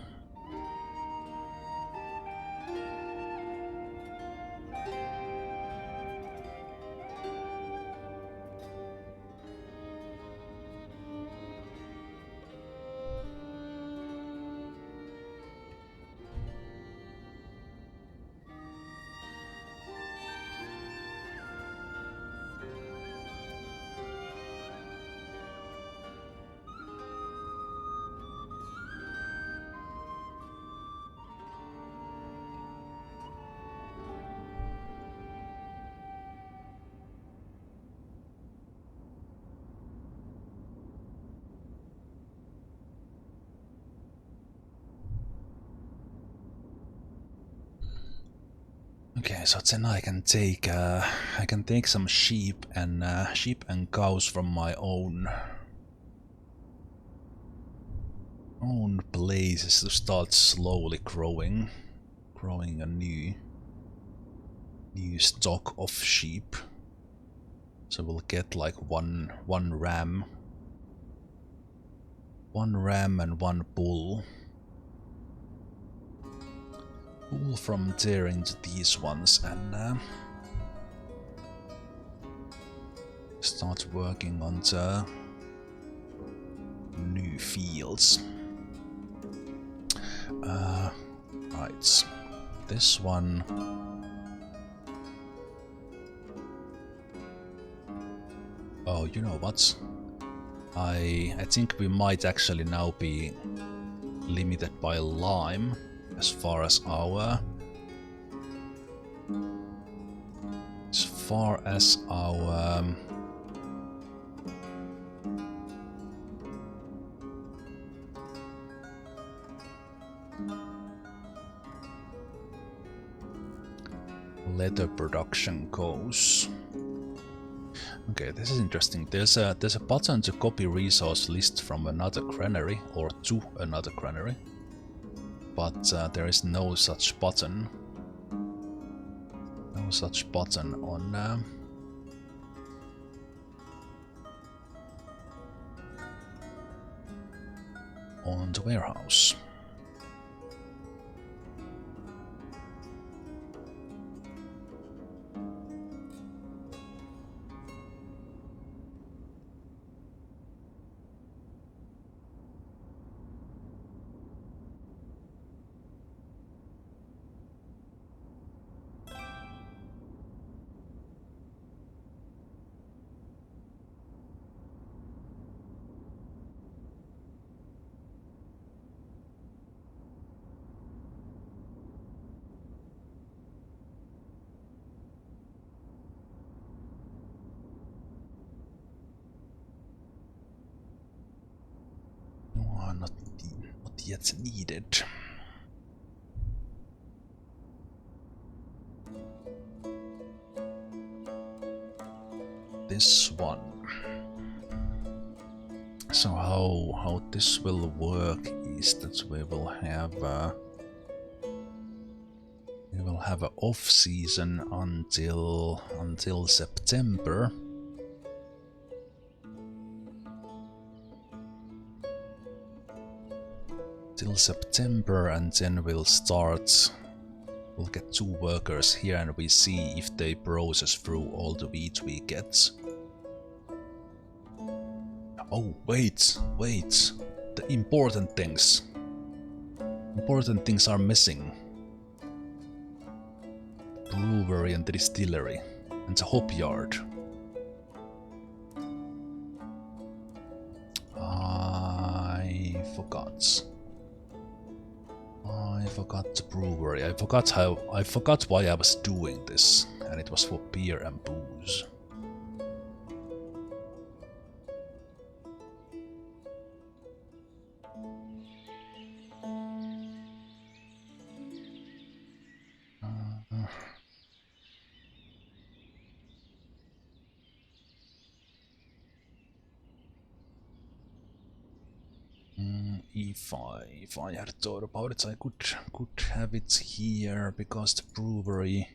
Okay, so then I can take some sheep and cows from my own places to start slowly growing a new stock of sheep. So we'll get like one ram and one bull from there into these ones, and start working on the new fields. Right, this one. Oh, you know what? I think we might actually now be limited by lime as far as our leather production goes. Okay, this is interesting. There's a button to copy resource list from another granary or to another granary, but there is no such button. No such button on the warehouse. Not yet needed. This one. So how this will work is that we will have an off season until September. Till September, and then we'll get 2 workers here and we see if they process through all the wheat we get. Oh, wait. The important things are missing. Brewery and the distillery and the hop yard. I forgot the brewery. I forgot why I was doing this, and it was for beer and booze. If I had thought about it, I could have it here, because the brewery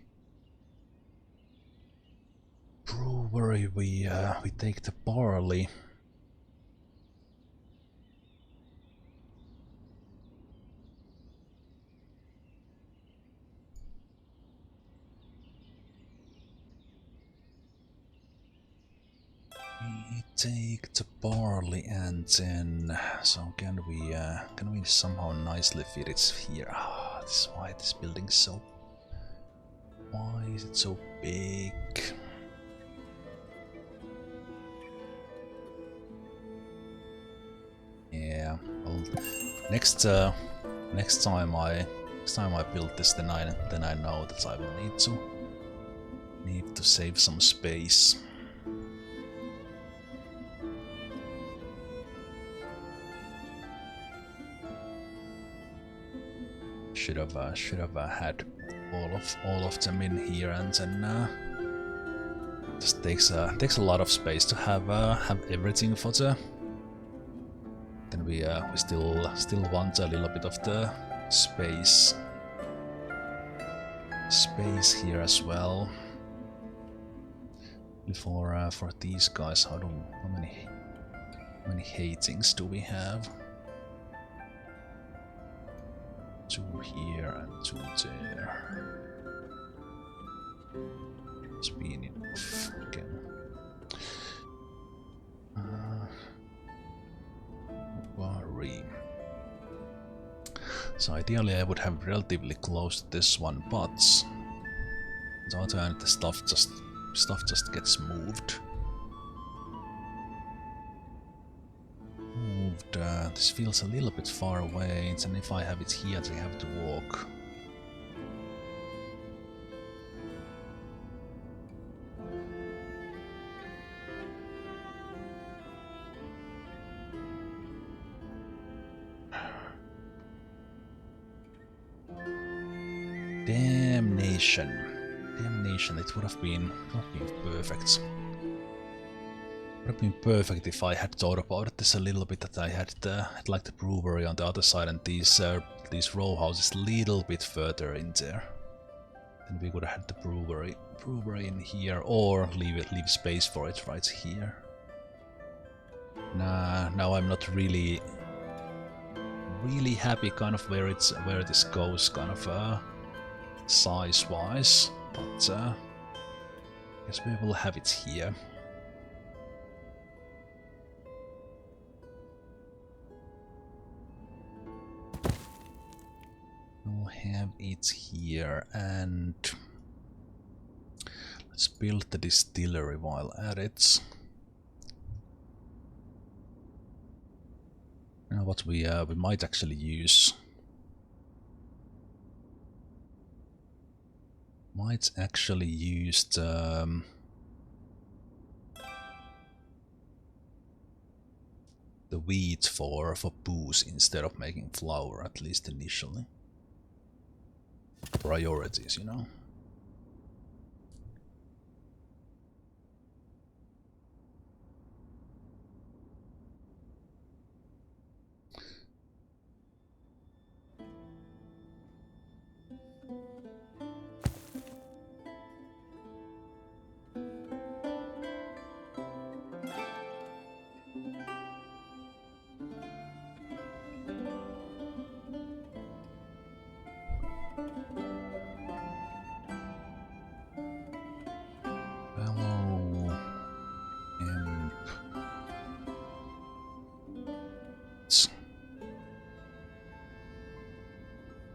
we take the barley. We take the barley, and then so can we somehow nicely fit it here? This is why this building's so. Why is it so big? Yeah. Well, next time I build this, then I know that I will need to save some space. Should have had all of them in here, and then just takes a lot of space to have everything for the. Then we still want a little bit of the space here as well. For these guys, how many hatings do we have? 2 here and 2 there. It's been enough again. Worry. So ideally I would have relatively close to this one, but on the other hand the stuff just gets moved. This feels a little bit far away, and if I have it here, they have to walk. Damnation. It would have been perfect. Would have been perfect if I had thought about this a little bit, that I had like the brewery on the other side and these row houses a little bit further in there. Then we would have had the brewery in here, or leave space for it right here. Nah, now I'm not really happy kind of where this goes kind of size wise, but I guess we will have it here. We'll have it here, and let's build the distillery while at it. Now what we might actually use. Might actually use the wheat for booze instead of making flour, at least initially. Priorities, you know.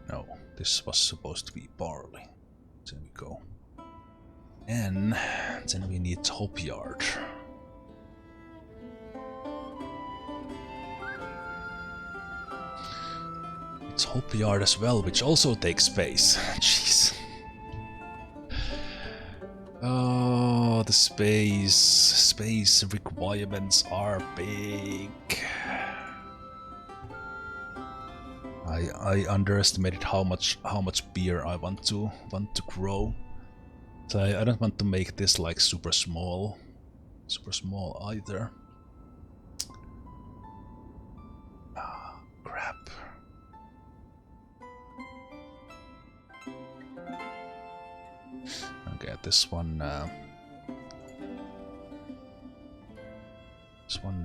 No, this was supposed to be barley. There we go. And then we need hop yard. It's hop yard as well, which also takes space. Jeez. Oh, the space requirements are big. I underestimated how much beer I want to grow. So I don't want to make this like super small either. Ah, crap. Okay, this one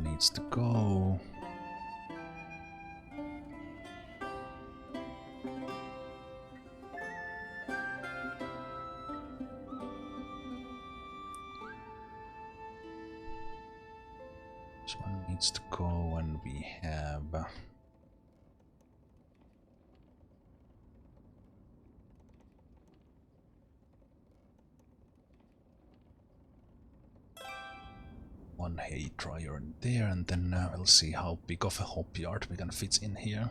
needs to go. This one needs to go, and we have one hay dryer in there, and then we'll see how big of a hop yard we can fit in here.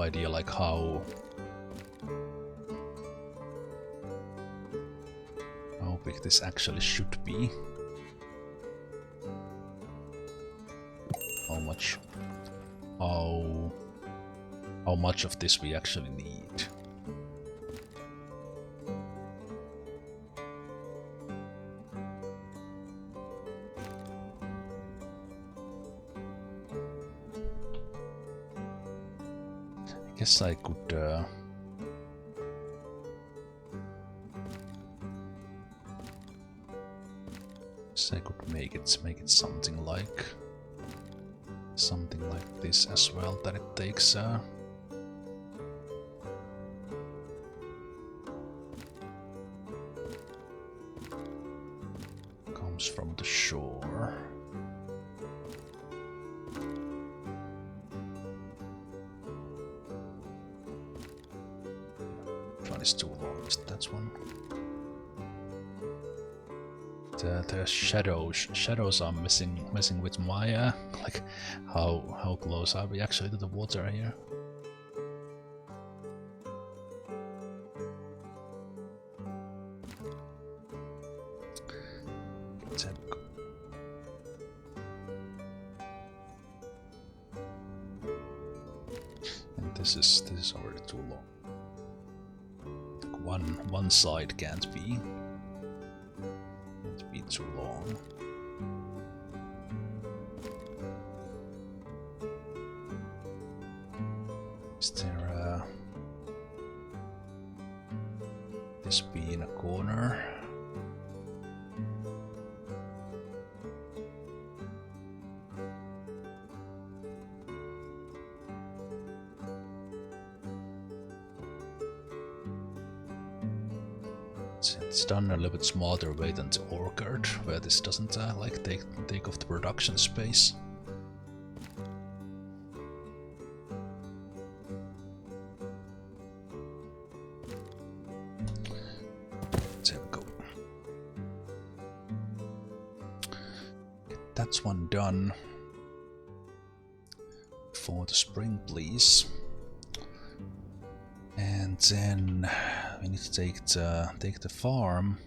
idea like how big this actually should be. How much of this we actually need. I guess I could make it something like this as well, that it takes comes from the shore. Which one is too long? Is that one? The shadows are messing with my like how close are we actually to the water here? And this is already too long. Like one side can't be too long. Is there this be in a corner? It's done a little bit smarter way than the orchard, where this doesn't like take off the production space. There we go. That's one done. For the spring, please. And then we need to take the farm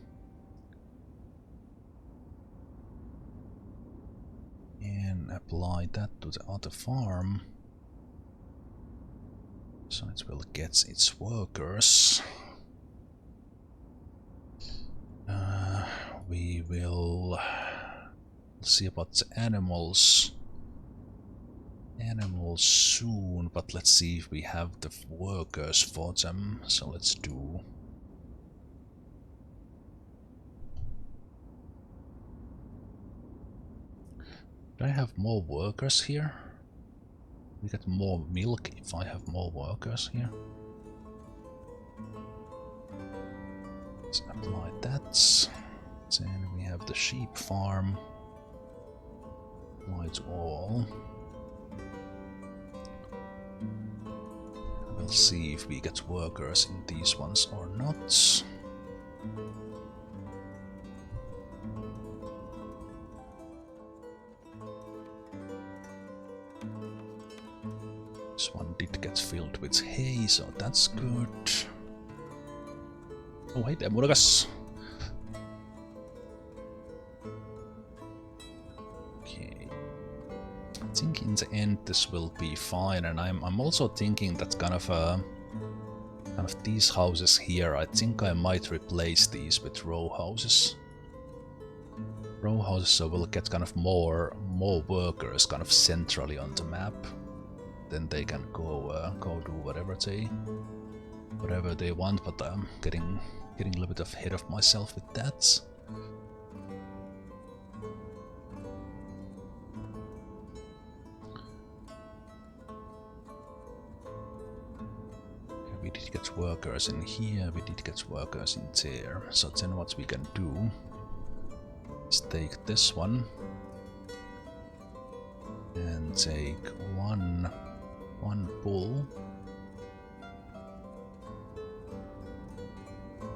and apply that to the other farm, so it will get its workers. We will see about the animals soon, but let's see if we have the workers for them. So let's do I have more workers here? We get more milk if I have more workers here. Let's apply that. Then we have the sheep farm. Apply to all. We'll see if we get workers in these ones or not. This one did get filled with hay, so that's good. Oh, hey there, Muragas. Okay. I think in the end this will be fine, and I'm also thinking that kind of these houses here, I think I might replace these with row houses. Row houses, so we'll get kind of more workers kind of centrally on the map. Then they can go do whatever they want, but I'm getting a little bit ahead of myself with that. Okay, we did get workers in here, we did get workers in there. So then what we can do is take this one and take one bull,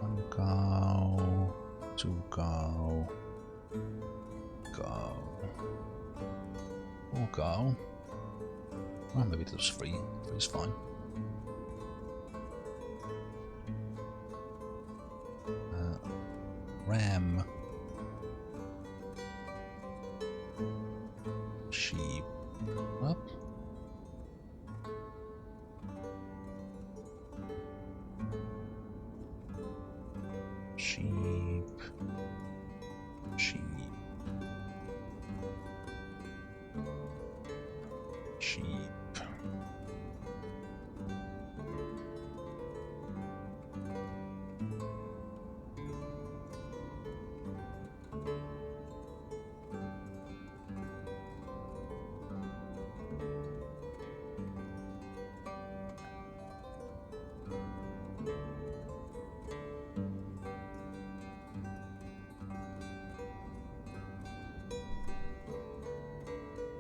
one cow, two cow, four cow. Oh, maybe it was three. Three is fine. ram, sheep, up. Sheep, sheep, sheep.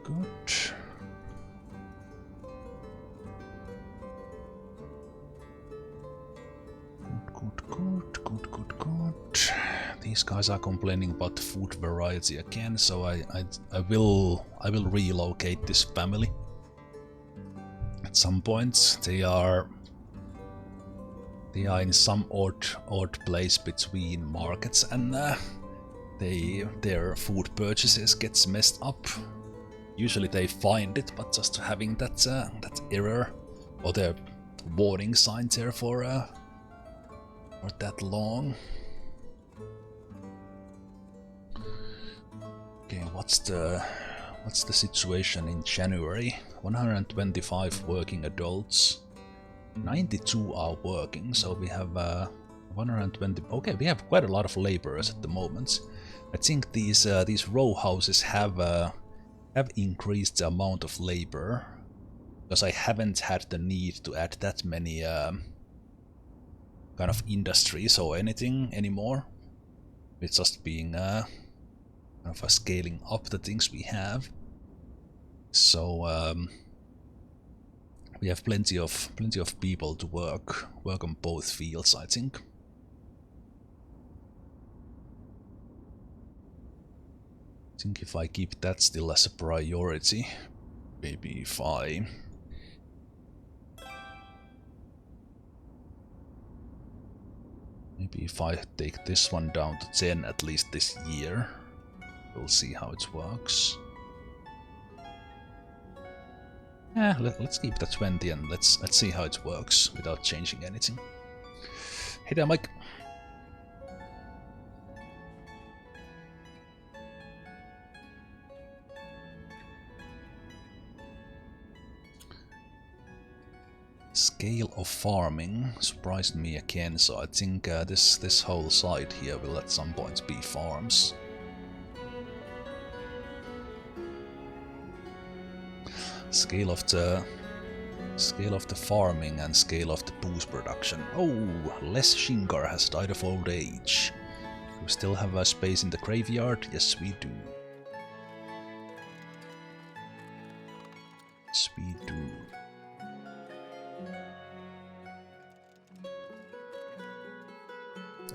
Good. Good. These guys are complaining about the food variety again, so I will relocate this family. At some point, they are in some odd place between markets, and their food purchases gets messed up. Usually they find it, but just having that error or the warning sign there for that long. Okay, what's the situation in January? 125 working adults, 92 are working, so we have 120. Okay, we have quite a lot of laborers at the moment. I think these row houses have increased the amount of labor, because I haven't had the need to add that many kind of industries or anything anymore. It's just being kind of scaling up the things we have. So we have plenty of people to work on both fields, I think. I think if I keep that still as a priority, maybe if I take this one down to 10 at least this year, we'll see how it works. Yeah, let's keep the 20 and let's see how it works without changing anything. Hey there, Mike. Scale of farming surprised me again, so I think this whole side here will at some point be farms. Scale of the farming and scale of the booze production. Oh, Les Shingar has died of old age. We still have a space in the graveyard? Yes, we do. Yes, we do.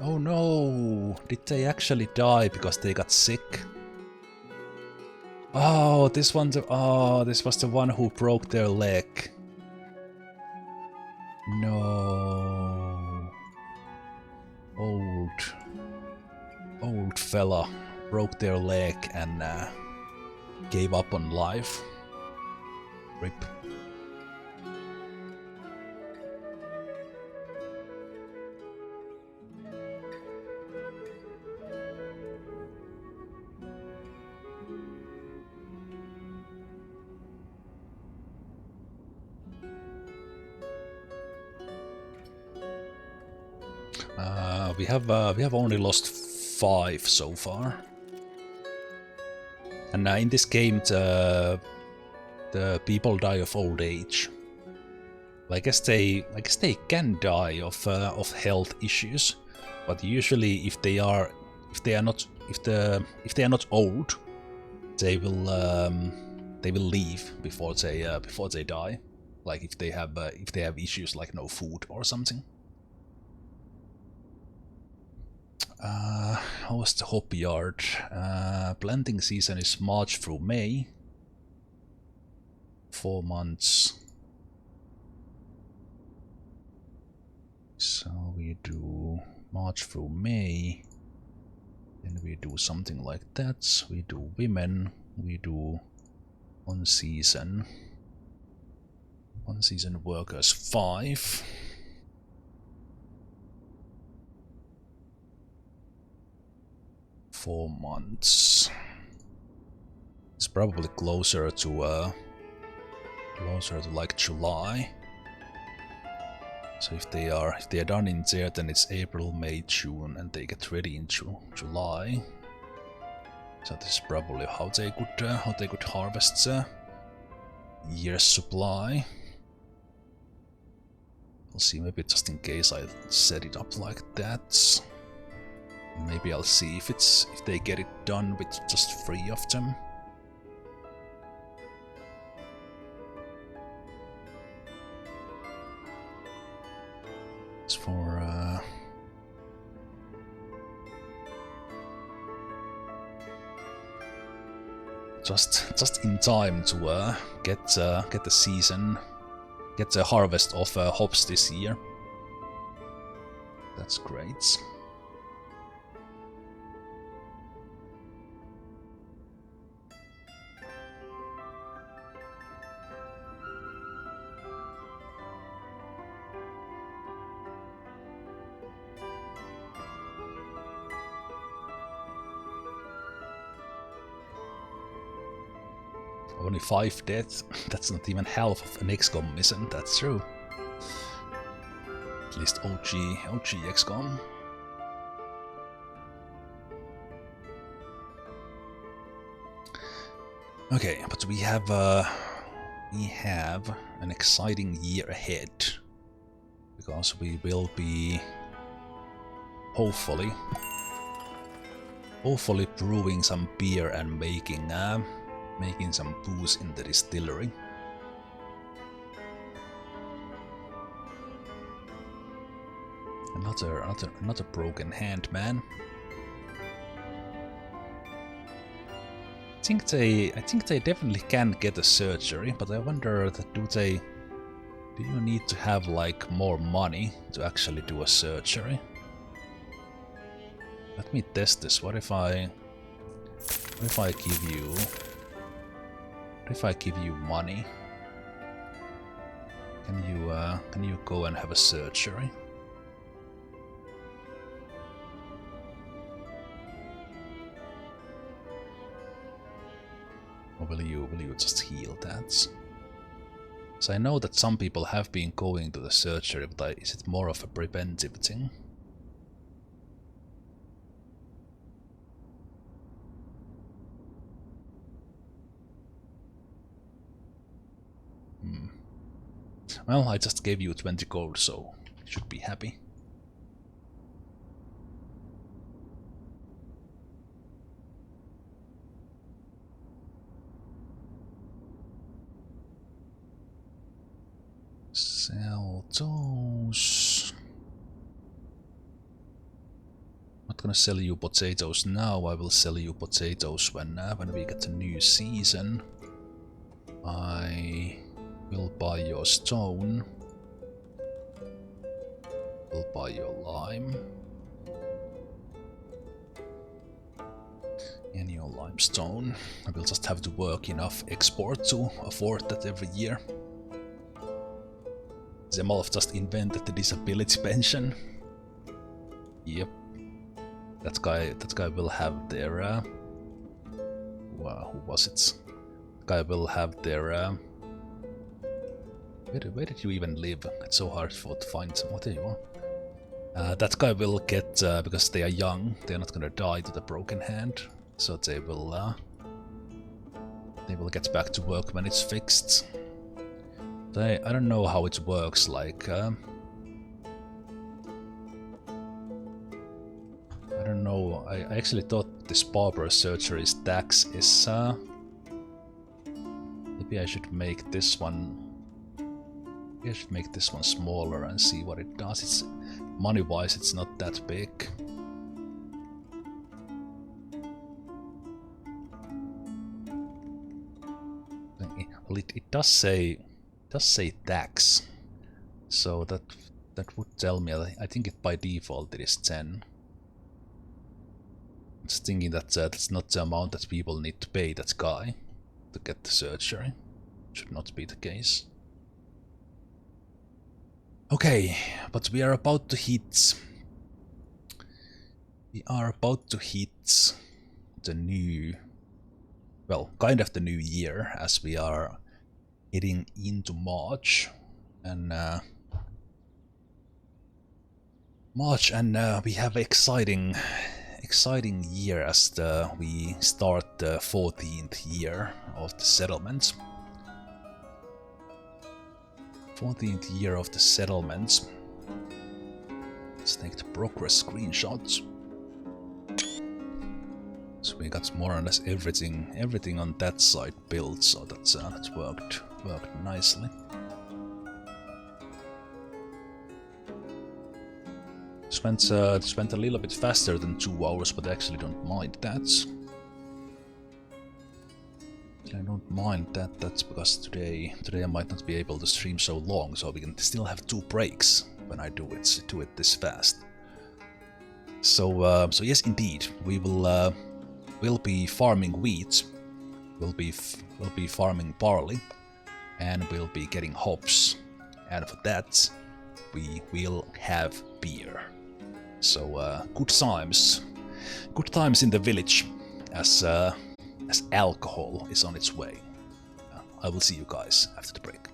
Oh no! Did they actually die because they got sick? Oh, this was the one who broke their leg. No. Old fella broke their leg and gave up on life. Rip. We have only lost 5 so far, and in this game the people die of old age. I guess they can die of health issues, but usually if they are not old, they will leave before they die. Like if they have issues like no food or something. How was the hop yard? Planting season is March through May. 4 months. So we do March through May. Then we do something like that. We do women. We do one season. One season workers 5. Four months. It's probably closer to like July. So if they are done in there, then it's April, May, June, and they get ready in July. So this is probably how they could harvest a year's supply. We'll see, maybe just in case I set it up like that. Maybe I'll see if they get it done with just 3 of them. As for just in time to get the season, get the harvest of hops this year. That's great. Only 5 deaths. That's not even half of an XCOM mission, that's true. At least OG XCOM. Okay, but we have an exciting year ahead. Because we will be hopefully brewing some beer and making some booze in the distillery. Another broken hand, man. I think they definitely can get a surgery, but I wonder that do you need to have like more money to actually do a surgery? Let me test this. What if I give you money? Can you go and have a surgery? Or will you just heal that? So I know that some people have been going to the surgery, but is it more of a preventive thing? Well, I just gave you 20 gold, so you should be happy. Sell those. I'm not gonna sell you potatoes now. I will sell you potatoes when we get a new season. I will buy your stone. Will buy your lime. And your limestone. I will just have to work enough export to afford that every year. Zemalf just invented the disability pension. Yep. That guy will have their who was it? That guy will have their where did you even live? It's so hard to find some. What do you want? That guy will get because they are young, they're not gonna die to the broken hand, so they will get back to work when it's fixed. I don't know how it works, like I don't know, I actually thought this barber surgery's tax is maybe I should make this one smaller and see what it does. It's money-wise it's not that big. Well, it does say tax, so that would tell me. I think it by default it is 10. Just thinking that that's not the amount that people need to pay that guy to get the surgery. Should not be the case. Okay, but we are about to hit... We are about to hit the new... Well, kind of the new year, as we are heading into March. And we have exciting year as we start the 14th year of the settlement. 14th year of the settlement. Let's take the progress screenshots. So we got more or less everything on that side built, so that's worked nicely. Spent a little bit faster than 2 hours, but I actually don't mind that. I don't mind that. That's because today I might not be able to stream so long, so we can still have 2 breaks when I do it this fast. So yes, indeed, we'll be farming wheat. We'll be farming barley, and we'll be getting hops. And for that, we will have beer. So good times in the village, as alcohol is on its way. I will see you guys after the break.